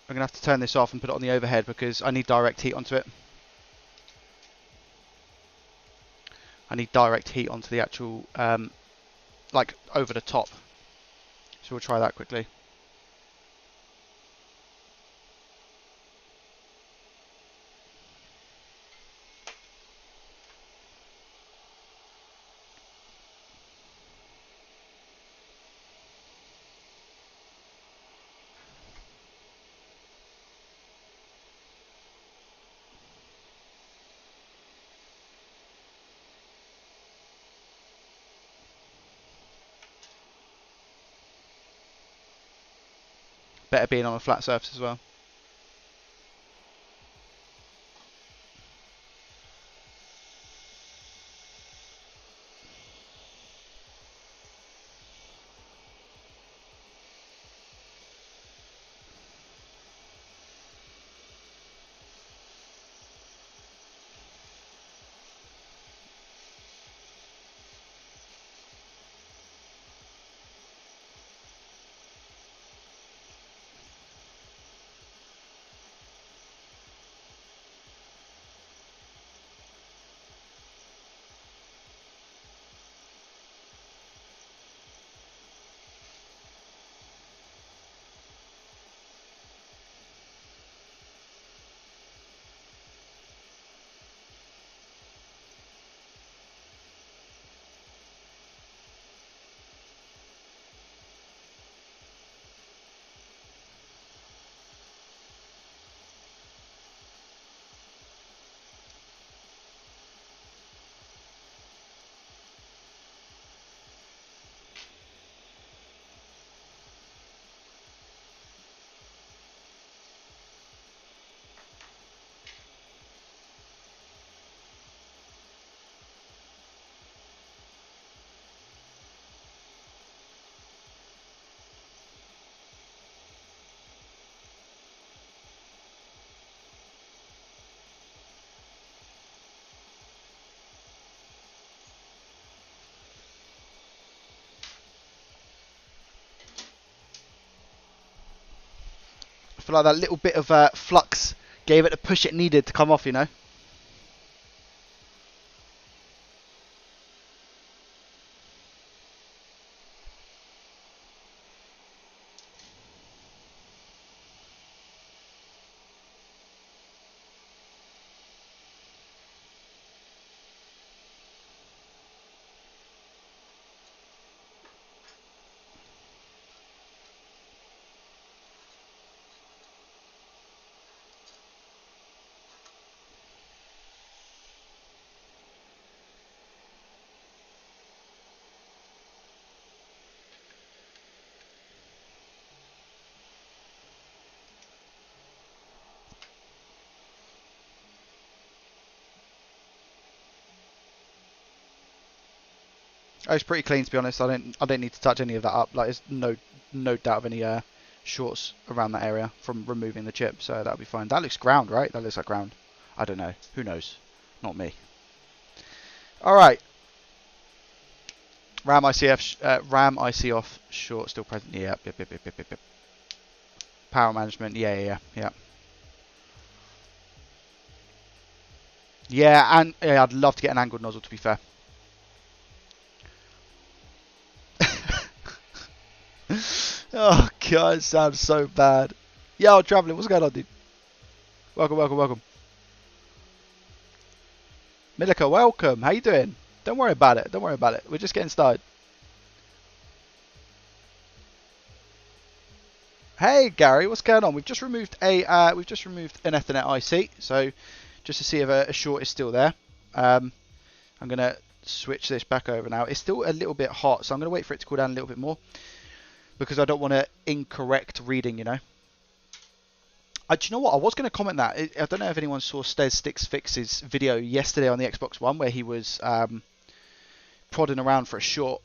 gonna have to turn this off and put it on the overhead because I need direct heat onto it. I need direct heat onto the actual, like over the top. So we'll try that quickly. Better being on a flat surface as well. I feel like that little bit of flux gave it the push it needed to come off, you know. Oh, it's pretty clean, to be honest. I don't need to touch any of that up. Like, there's no doubt of any shorts around that area from removing the chip, so that'll be fine. That looks ground, right? That looks like ground. I don't know. Who knows? Not me. All right. RAM IC off short still present. Yep. Power management. Yeah. Yeah, and yeah, I'd love to get an angled nozzle, to be fair. Oh god, it sounds so bad. Yo, traveling, what's going on, dude? Welcome. Milika, welcome. How you doing? Don't worry about it. We're just getting started. Hey Gary, what's going on? We've just removed an Ethernet IC, so just to see if a short is still there. I'm gonna switch this back over now. It's still a little bit hot, so I'm gonna wait for it to cool down a little bit more because I don't want an incorrect reading, you know. Do you know what? I was going to comment that. I don't know if anyone saw Stez Sticks Fix's video yesterday on the Xbox One where he was prodding around for a short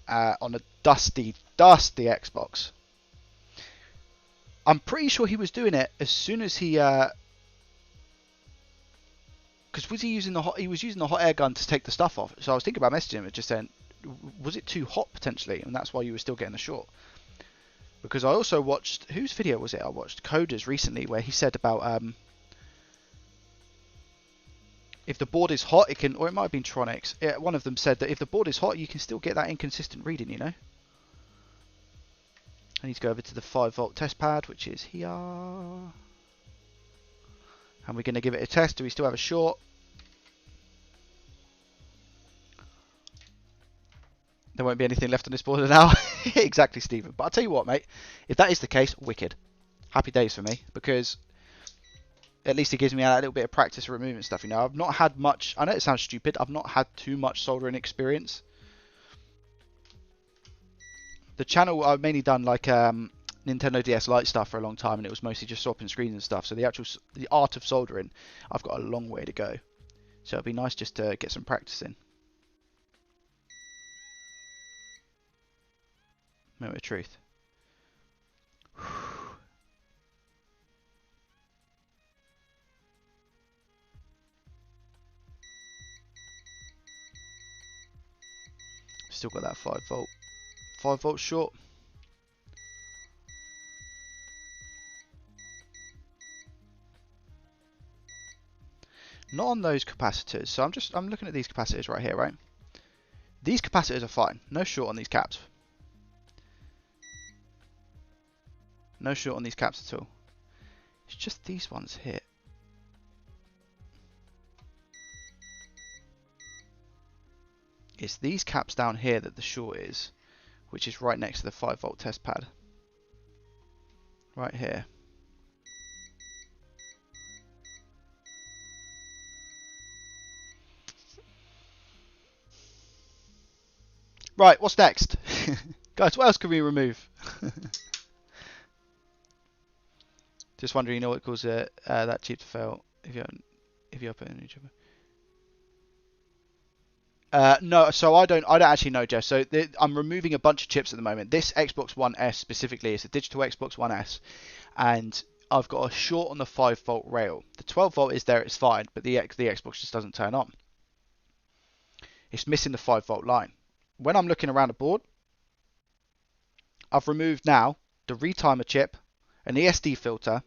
on a dusty Xbox. I'm pretty sure he was doing it as soon as he... Because was he using the hot air gun to take the stuff off? So I was thinking about messaging him, just saying, was it too hot potentially? And that's why you were still getting the short. Because I also watched, whose video was it? I watched Coder's recently where he said about if the board is hot, it can, or it might have been Tronics. One of them said that if the board is hot, you can still get that inconsistent reading, you know. I need to go over to the 5-volt test pad, which is here. And we're going to give it a test. Do we still have a short? There won't be anything left on this board now. Exactly, Stephen. But I'll tell you what, mate. If that is the case, wicked. Happy days for me. Because at least it gives me a little bit of practice removing stuff. You know, I've not had much... I know it sounds stupid. I've not had too much soldering experience. The channel, I've mainly done like Nintendo DS Lite stuff for a long time, and it was mostly just swapping screens and stuff. So the art of soldering, I've got a long way to go. So it'd be nice just to get some practice in. Moment of truth. Still got that 5 volt short. Not on those capacitors. So I'm looking at these capacitors right here, right? These capacitors are fine. No short on these caps. No short on these caps at all. It's just these ones here. It's these caps down here that the short is, which is right next to the 5 volt test pad. Right here. Right, what's next? Guys, what else can we remove? Just wondering, you know what causes that chip to fail if you open an chip. No, so I don't actually know, Jeff. So I'm removing a bunch of chips at the moment. This Xbox One S specifically is a digital Xbox One S, and I've got a short on the 5 volt rail. The 12 volt is there, it's fine, but the Xbox just doesn't turn on. It's missing the 5 volt line. When I'm looking around the board, I've removed now the retimer chip, an ESD filter,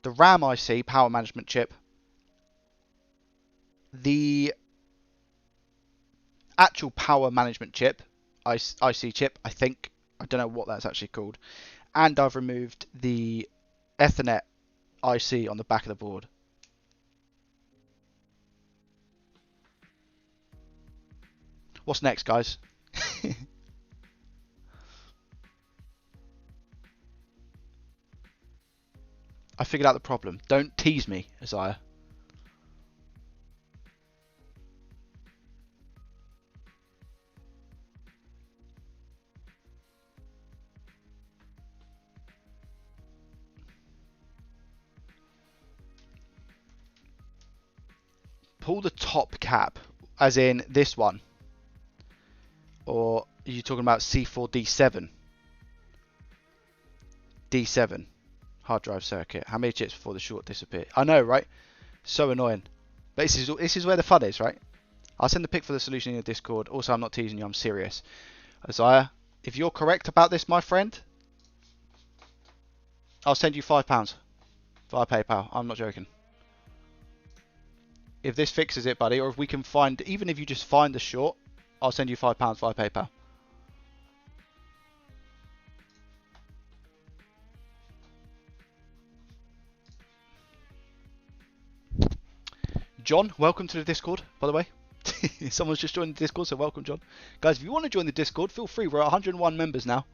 the RAM IC power management chip, the actual power management chip, IC chip, I think. I don't know what that's actually called. And I've removed the Ethernet IC on the back of the board. What's next, guys? I figured out the problem. Don't tease me, Isaiah. Pull the top cap, as in this one. Or are you talking about C4D7? D7. Hard drive circuit. How many chips before the short disappear? I know, right? So annoying. But this is where the fun is, right? I'll send the pic for the solution in your Discord. Also, I'm not teasing you. I'm serious. Isaiah, if you're correct about this, my friend, I'll send you £5 via PayPal. I'm not joking. If this fixes it, buddy, or if we can find, even if you just find the short, I'll send you £5 via PayPal. John, welcome to the Discord, by the way. Someone's just joined the Discord, so welcome, John. Guys, if you want to join the Discord, feel free. We're at 101 members now.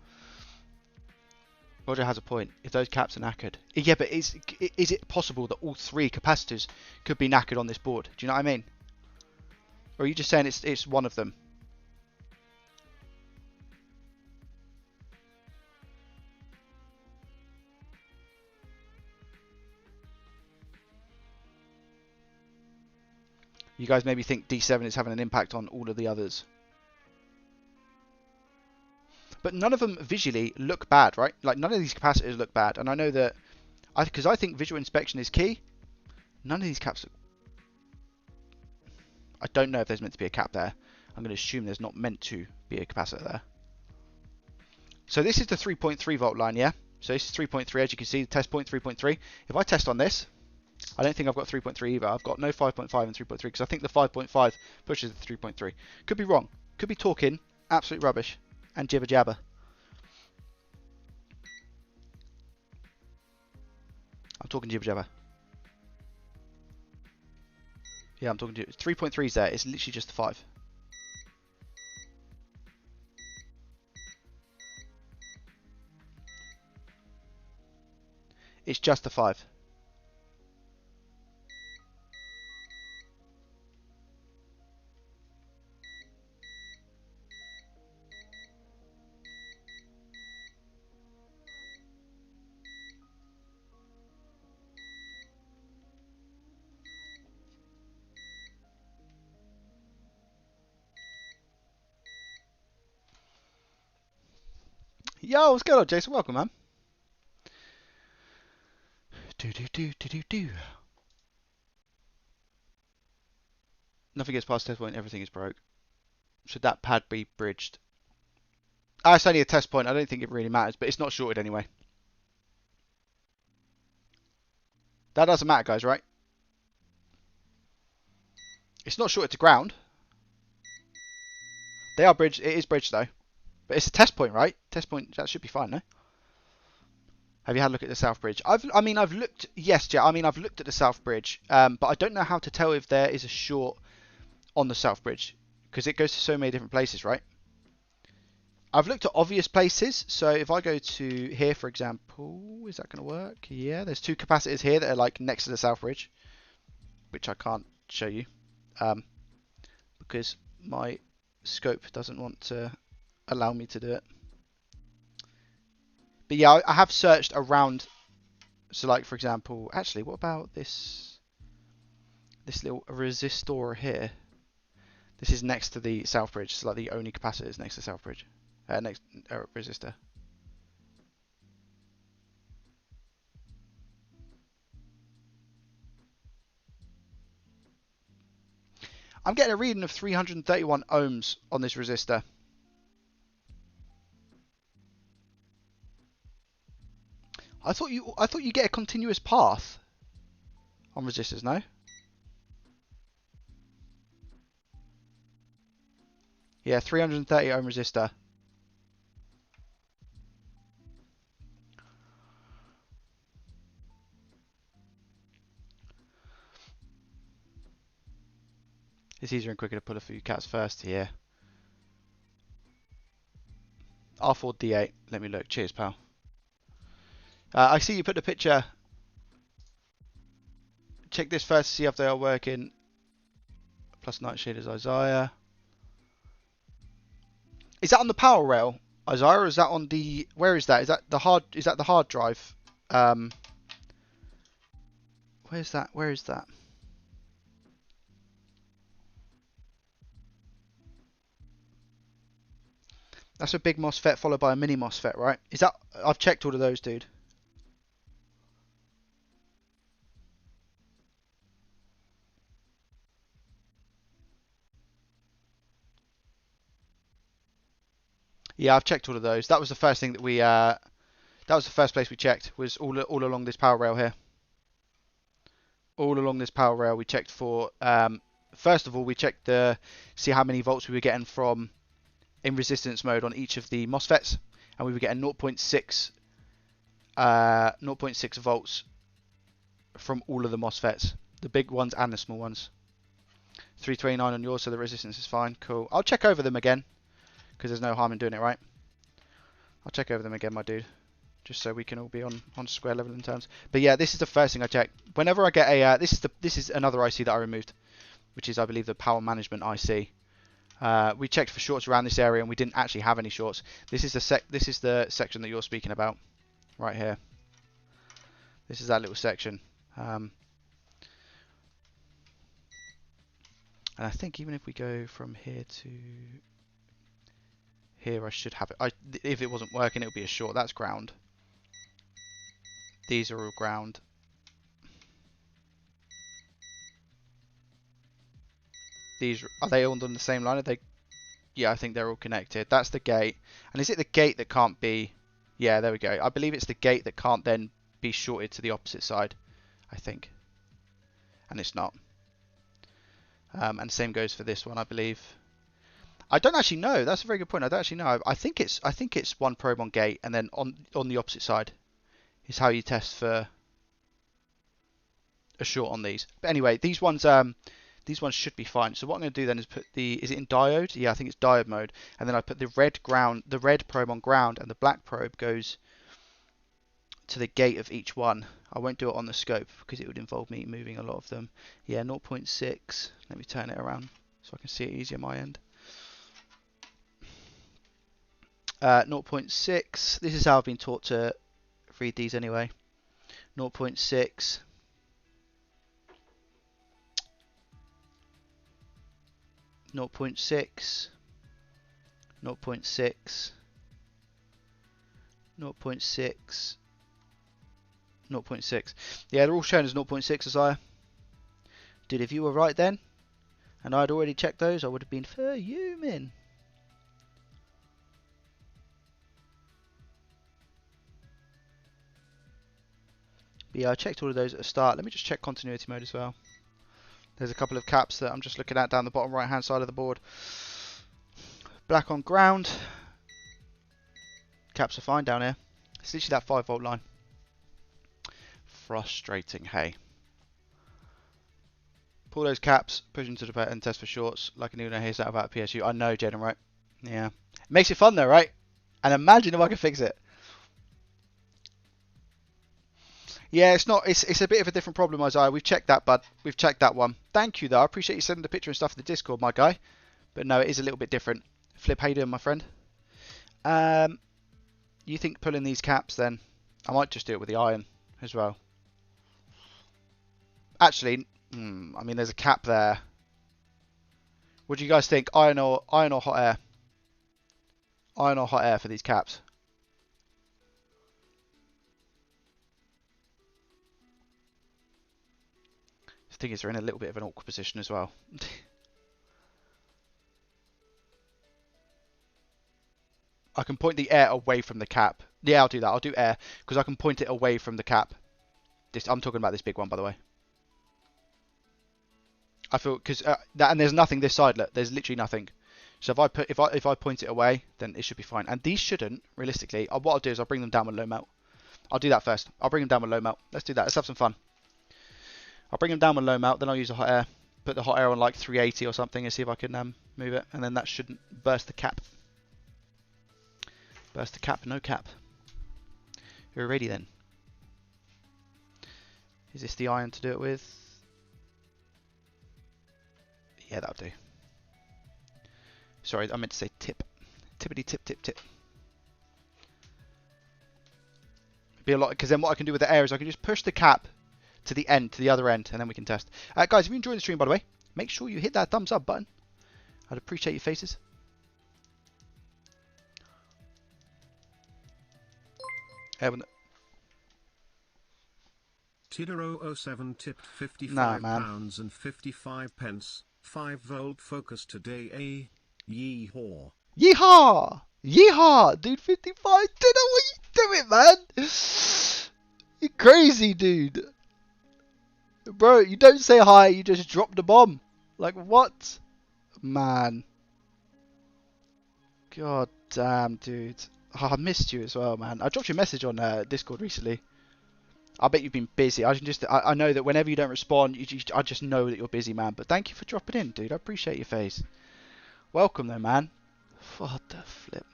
Roger has a point. If those caps are knackered. Yeah, but is it possible that all 3 capacitors could be knackered on this board? Do you know what I mean? Or are you just saying it's one of them? You guys maybe think D7 is having an impact on all of the others. But none of them visually look bad, right? Like, none of these capacitors look bad. And I know that, because I think visual inspection is key, none of these caps look... I don't know if there's meant to be a cap there. I'm going to assume there's not meant to be a capacitor there. So this is the 3.3 volt line, yeah? So this is 3.3, as you can see, the test point 3.3. If I test on this, I don't think I've got 3.3 either. I've got no 5.5 and 3.3 because I think the 5.5 pushes the 3.3. Could be wrong. Could be talking absolute rubbish and jibber jabber. I'm talking jibber jabber. Yeah, I'm talking to 3.3 is there. It's literally just the 5. It's just the 5. Yo, what's going on, Jason? Welcome, man. Do. Nothing gets past test point, everything is broke. Should that pad be bridged? It's only a test point. I don't think it really matters, but it's not shorted anyway. That doesn't matter, guys, right? It's not shorted to ground. They are bridged. It is bridged, though. But it's a test point, right? Test point, that should be fine, no? Have you had a look at the South Bridge? I've looked. Yes, Jet. I've looked at the South Bridge, but I don't know how to tell if there is a short on the South Bridge because it goes to so many different places, right? I've looked at obvious places. So if I go to here, for example, is that going to work? Yeah, there's two capacitors here that are like next to the South Bridge, which I can't show you because my scope doesn't want to allow me to do it. But yeah, I have searched around. So like, for example, actually, what about this little resistor here? This is next to the South Bridge. It's like the only capacitor is next to South Bridge. Next resistor. I'm getting a reading of 331 ohms on this resistor. I thought you get a continuous path on resistors, no? Yeah, 330 ohm resistor. It's easier and quicker to pull a few cats first here. R4D8. Let me look. Cheers, pal. I see you put the picture. Check this first to see if they are working. Plus night shaders, Isaiah. Is that on the power rail, Isaiah, or is that on the... Where is that? Is that the hard drive? Where's that? Where is that? That's a big MOSFET followed by a mini MOSFET, right? Is that... I've checked all of those, dude. Yeah, I've checked all of those. That was the first thing that we... that was the first place we checked, was all along this power rail here. All along this power rail we checked for... first of all, we checked to see how many volts we were getting from in resistance mode on each of the MOSFETs, and we were getting 0.6 volts from all of the MOSFETs, the big ones and the small ones. 329 on yours, so the resistance is fine. Cool. I'll check over them again because there's no harm in doing it, right? I'll check over them again, my dude, just so we can all be on square level in terms. But yeah, this is the first thing I check. Whenever I get a this is another IC that I removed, which is, I believe, the power management IC. We checked for shorts around this area and we didn't actually have any shorts. This is the section that you're speaking about right here. This is that little section. And I think even if we go from here to here, I should have it. If it wasn't working, it would be a short. That's ground. These are all ground. These are they all on the same line? Are they? Yeah, I think they're all connected. That's the gate. And is it the gate that can't be? Yeah, there we go. I believe it's the gate that can't then be shorted to the opposite side, I think. And it's not. And same goes for this one, I believe. I don't actually know. That's a very good point. I don't actually know. I think it's one probe on gate, and then on the opposite side is how you test for a short on these. But anyway, these ones should be fine. So what I'm going to do then is put is it in diode? Yeah, I think it's diode mode. And then I put the red probe on ground, and the black probe goes to the gate of each one. I won't do it on the scope because it would involve me moving a lot of them. Yeah, 0.6. Let me turn it around so I can see it easier on my end. 0.6. This is how I've been taught to read these anyway. 0.6. 0.6. 0.6. 0.6. 0.6. Yeah, they're all shown as 0.6 as I. Dude, if you were right then, and I'd already checked those, I would have been fuming. But yeah, I checked all of those at the start. Let me just check continuity mode as well. There's a couple of caps that I'm just looking at down the bottom right hand side of the board. Black on ground. Caps are fine down here. It's literally that 5 volt line. Frustrating, hey. Pull those caps, push into the pet and test for shorts. Like anyone hears that about PSU. I know, Jaden, right? Yeah. It makes it fun though, right? And imagine if I could fix it. Yeah, it's not. It's a bit of a different problem, Isaiah. We've checked that, bud. We've checked that one. Thank you, though. I appreciate you sending the picture and stuff in the Discord, my guy. But no, it is a little bit different. Flip, how you doing, my friend? You think pulling these caps, then I might just do it with the iron as well. Actually, I mean, there's a cap there. What do you guys think? Iron or hot air? Iron or hot air for these caps? The thing is, they're in a little bit of an awkward position as well. I can point the air away from the cap. Yeah, I'll do that. I'll do air because I can point it away from the cap. I'm talking about this big one, by the way. I feel because that, and there's nothing this side. Look, there's literally nothing. So if I point it away, then it should be fine. And these shouldn't, realistically. What I'll do is I'll bring them down with low melt. I'll do that first. I'll bring them down with low melt. Let's do that. Let's have some fun. I'll bring them down with low melt. Then I'll use a hot air. Put the hot air on like 380 or something and see if I can move it. And then that shouldn't burst the cap. Burst the cap, no cap. We're ready then. Is this the iron to do it with? Yeah, that'll do. Sorry, I meant to say tip. Tippity tip tip tip. It'd be a lot, because then what I can do with the air is I can just push the cap to the end, to the other end, and then we can test. Guys, if you enjoyed the stream, by the way, make sure you hit that thumbs up button. I'd appreciate your faces. Tidero07 tipped £55 and 55 pence. 5 volt focus today. Yeehaw. Yeehaw! Yeehaw! Dude, 55. Dude, what you doing, man? You crazy, dude. Bro, you don't say hi, you just drop the bomb. Like, what? Man. God damn, dude. Oh, I missed you as well, man. I dropped you a message on Discord recently. I bet you've been busy. I know that whenever you don't respond, I just know that you're busy, man. But thank you for dropping in, dude. I appreciate your face. Welcome, though, man. What the flip?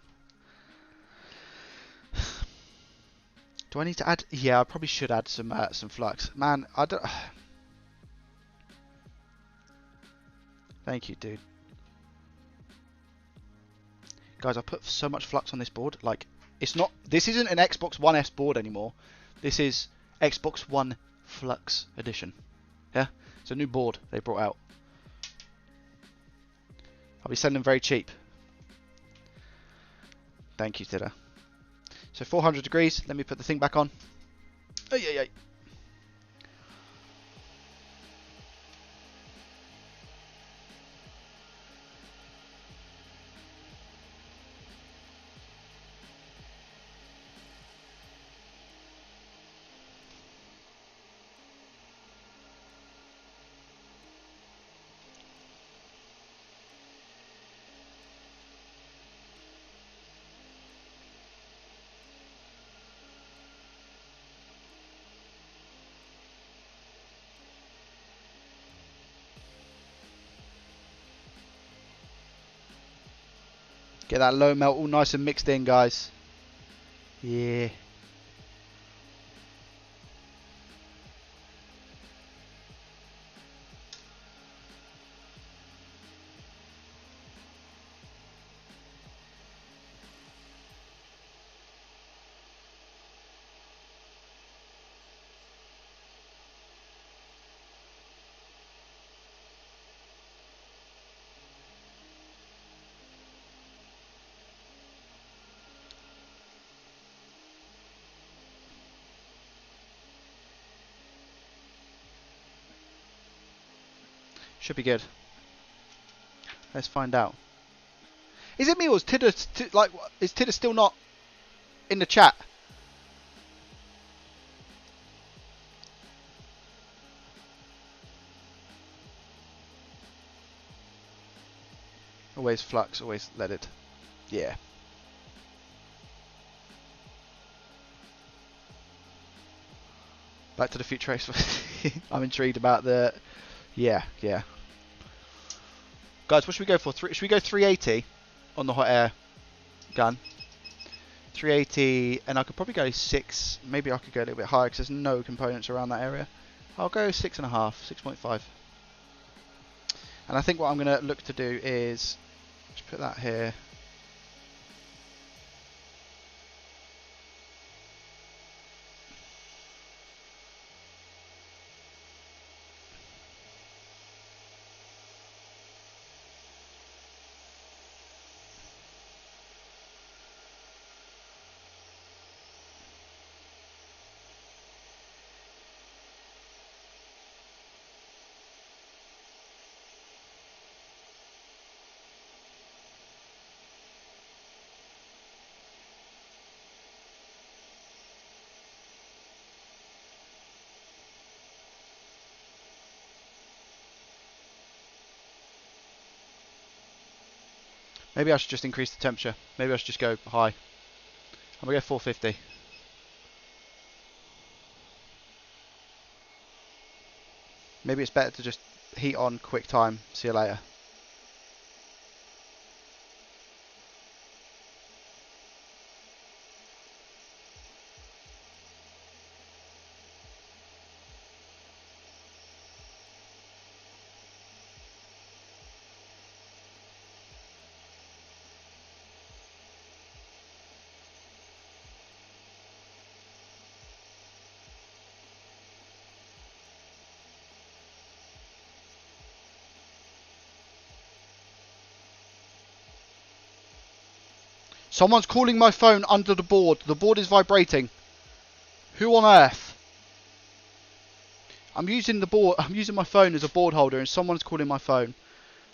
Do I need to add? Yeah, I probably should add some flux, man. I don't. Thank you, dude. Guys, I put so much flux on this board. Like, it's not. This isn't an Xbox One S board anymore. This is Xbox One Flux Edition. Yeah, it's a new board they brought out. I'll be selling them very cheap. Thank you, Tidder. So 400 degrees. Let me put the thing back on. Ay, ay, ay. Get that low melt all nice and mixed in, guys. Yeah. Should be good. Let's find out. Is it me or is Tidder still not in the chat? Always flux, always let it. Yeah. Back to the Future race. I'm intrigued about the... Yeah. Guys, what should we go for? Should we go 380 on the hot air gun? 380, and I could probably go 6. Maybe I could go a little bit higher because there's no components around that area. I'll go 6.5, 6.5. And I think what I'm going to look to do is just put that here. Maybe I should just increase the temperature. Maybe I should just go high. I'm going to go 450. Maybe it's better to just heat on quick time. See you later. Someone's calling my phone under the board. The board is vibrating. Who on earth? I'm using the board. I'm using my phone as a board holder, and someone's calling my phone.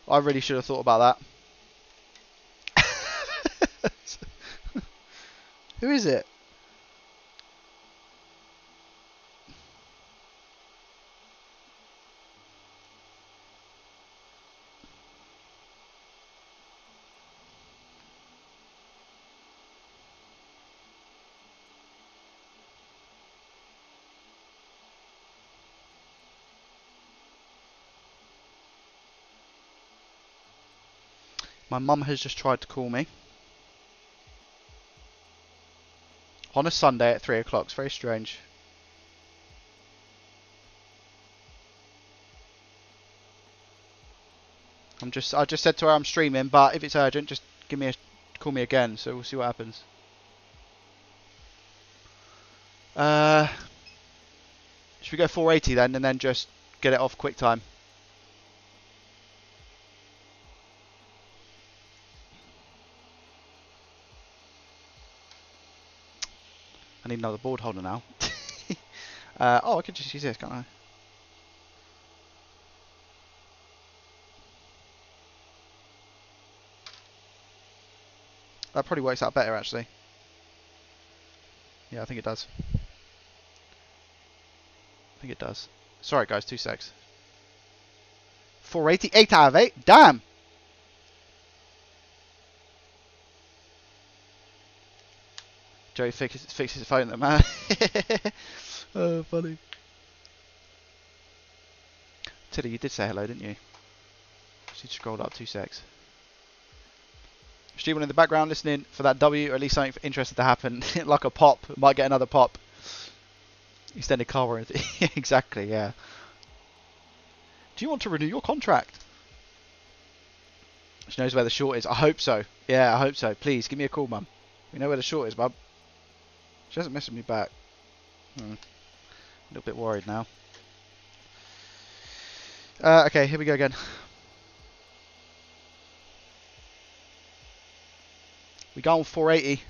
I really should have thought about that. Who is it? My mum has just tried to call me. On a Sunday at 3 o'clock. It's very strange. I just said to her I'm streaming, but if it's urgent, just call me again. So we'll see what happens. Should we go 480 then, and then just get it off quick time? I need another board holder now. Oh, I could just use this, can't I? That probably works out better, actually. Yeah, I think it does. I think it does. Sorry, guys, 2 secs. 488 out of 8. Damn! Joey fixes his phone, though, man. Oh, funny. Tilly, you did say hello, didn't you? She scrolled up 2 secs. Streaming in the background, listening for that W, or at least something interesting to happen. Like a pop. Might get another pop. Extended car warranty. Exactly, yeah. Do you want to renew your contract? She knows where the short is. I hope so. Yeah, I hope so. Please, give me a call, mum. We know where the short is, bub. She hasn't messaged me back. A little bit worried now. Okay, here we go again. We go on 480.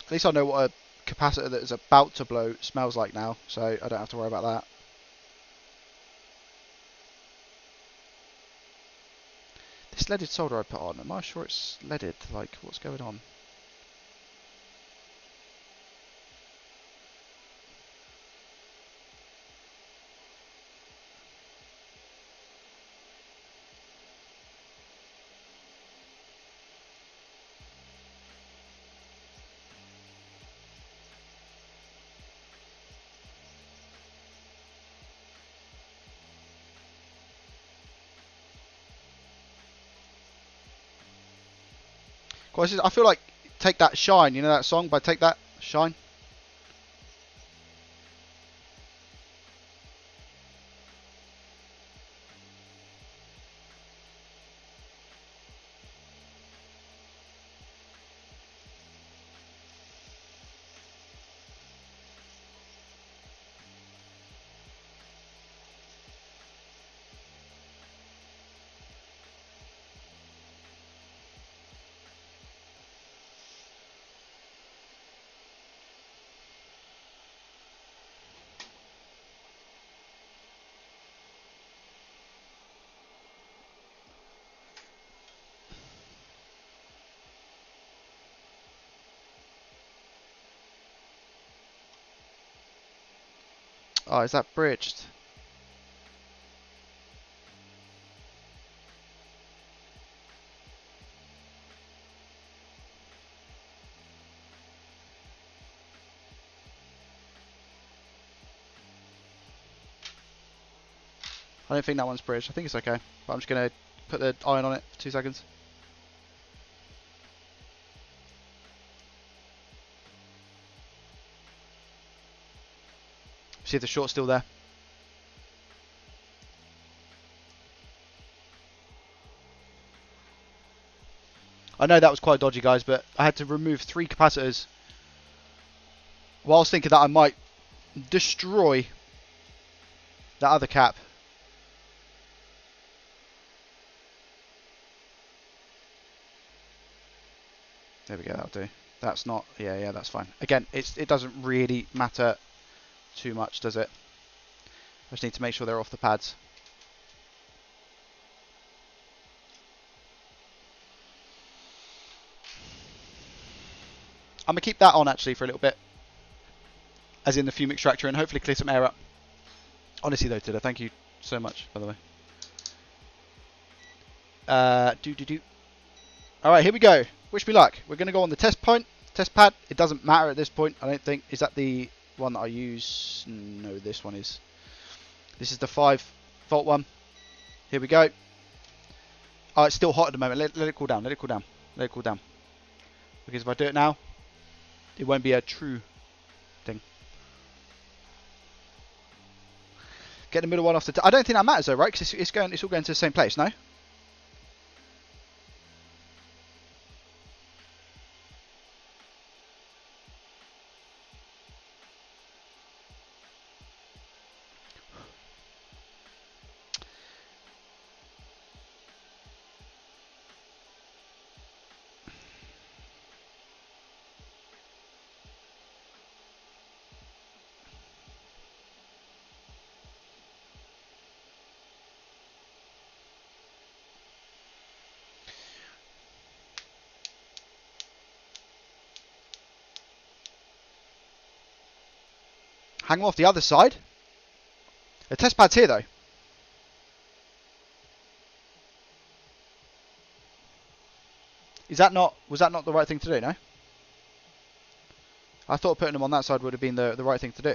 At least I know what capacitor that is about to blow smells like now, so I don't have to worry about that. This leaded solder I put on, am I sure it's leaded? Like, what's going on? I feel like Take That Shine, you know that song by Take That Shine? Oh, is that bridged? I don't think that one's bridged. I think it's okay. But I'm just going to put the iron on it for 2 seconds. See if the short's still there. I know that was quite dodgy, guys, but I had to remove 3 capacitors whilst thinking that I might destroy that other cap. There we go, that'll do. That's not, yeah, that's fine. Again, it doesn't really matter too much, does it? I just need to make sure they're off the pads. I'm going to keep that on actually for a little bit, as in the fume extractor, and hopefully clear some air up. Honestly though, Tidda, thank you so much, by the way. Alright, here we go. Wish me luck. We're going to go on the test pad. It doesn't matter at this point, I don't think. Is that the one that I use? No, this one is. This is the 5-volt one. Here we go. Oh, it's still hot at the moment. Let it cool down. Let it cool down. Let it cool down. Because if I do it now, it won't be a true thing. Get the middle one off the. I don't think that matters though, right? Because it's all going to the same place, no? Hang them off the other side. The test pad's here though. Was that not the right thing to do, no? I thought putting them on that side would have been the right thing to do.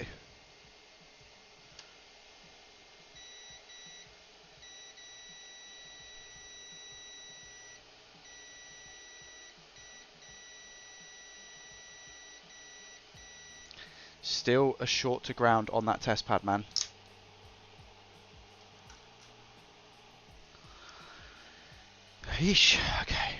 Still a short to ground on that test pad, man. Yeesh, okay.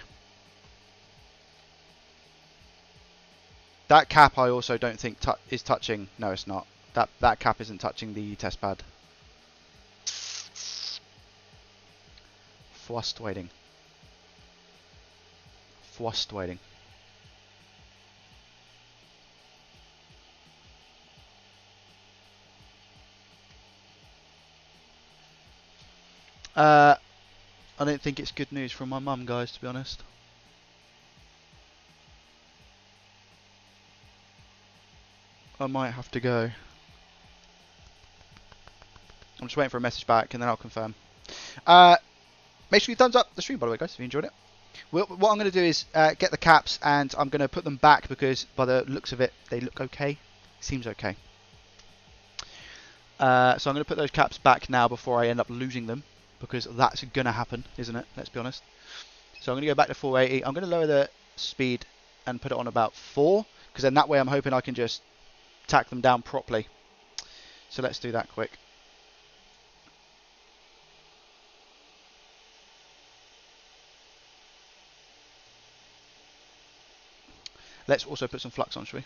That cap I also don't think is touching. No, it's not. That cap isn't touching the test pad. Frustrating. I don't think it's good news from my mum, guys, to be honest. I might have to go. I'm just waiting for a message back and then I'll confirm. Make sure you thumbs up the stream, by the way, guys, if you enjoyed it. What I'm going to do is get the caps and I'm going to put them back because by the looks of it, they look okay. Seems okay. So I'm going to put those caps back now before I end up losing them because that's going to happen, isn't it? Let's be honest. So I'm going to go back to 480. I'm going to lower the speed and put it on about 4 because then that way I'm hoping I can just tack them down properly. So let's do that quick. Let's also put some flux on, shall we?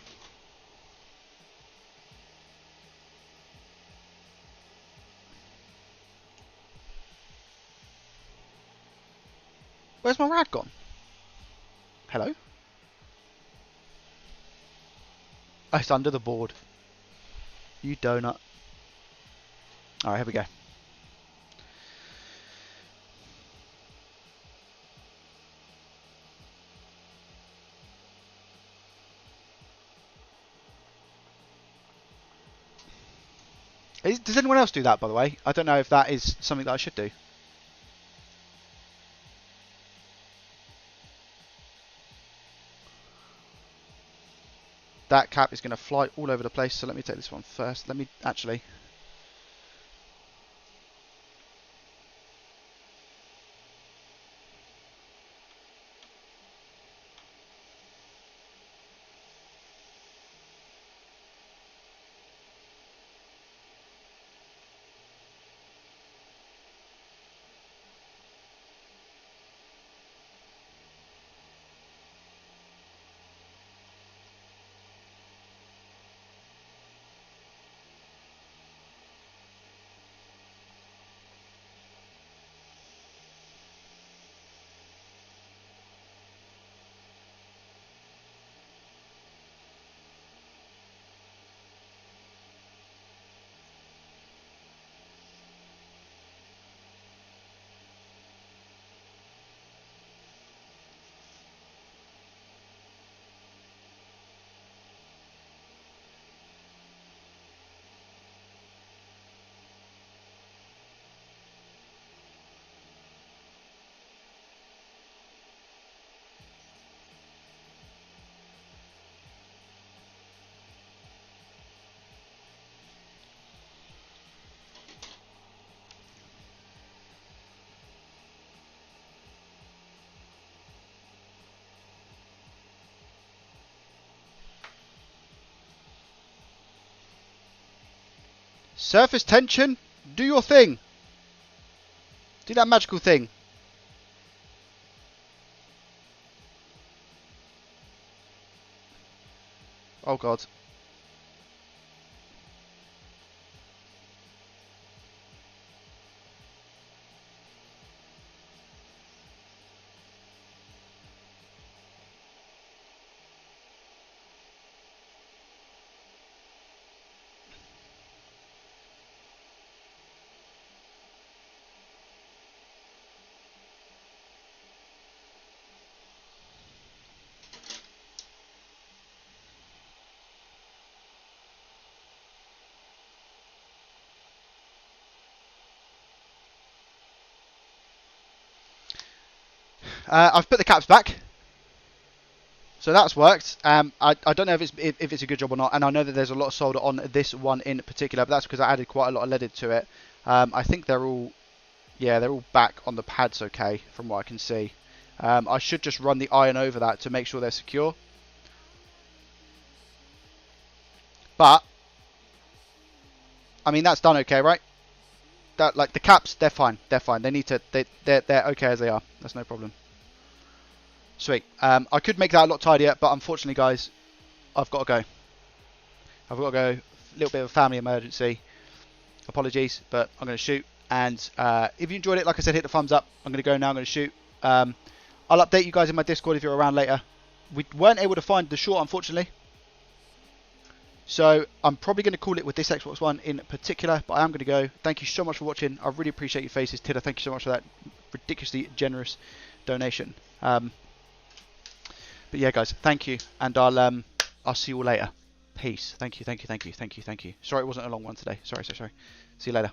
Where's my rag gone? Hello? Oh, it's under the board. You donut. Alright, here we go. Does anyone else do that, by the way? I don't know if that is something that I should do. That cap is going to fly all over the place, so let me take this one first. Let me actually... Surface tension, do your thing. Do that magical thing. Oh god. I've put the caps back, so that's worked. I don't know if it's a good job or not, and I know that there's a lot of solder on this one in particular, but that's because I added quite a lot of leaded to it. I think they're all back on the pads okay, from what I can see. I should just run the iron over that to make sure they're secure. But I mean that's done okay, right? That like the caps, they're fine. They're fine. They need to. They're okay as they are. That's no problem. Sweet. I could make that a lot tidier, but unfortunately, guys, I've got to go. I've got to go. A little bit of a family emergency. Apologies, but I'm going to shoot. And if you enjoyed it, like I said, hit the thumbs up. I'm going to go now. I'm going to shoot. I'll update you guys in my Discord if you're around later. We weren't able to find the short, unfortunately. So I'm probably going to call it with this Xbox One in particular, but I am going to go. Thank you so much for watching. I really appreciate your faces. Tidder, thank you so much for that ridiculously generous donation. But yeah, guys, thank you, and I'll see you all later. Peace. Thank you. Sorry it wasn't a long one today. Sorry. See you later.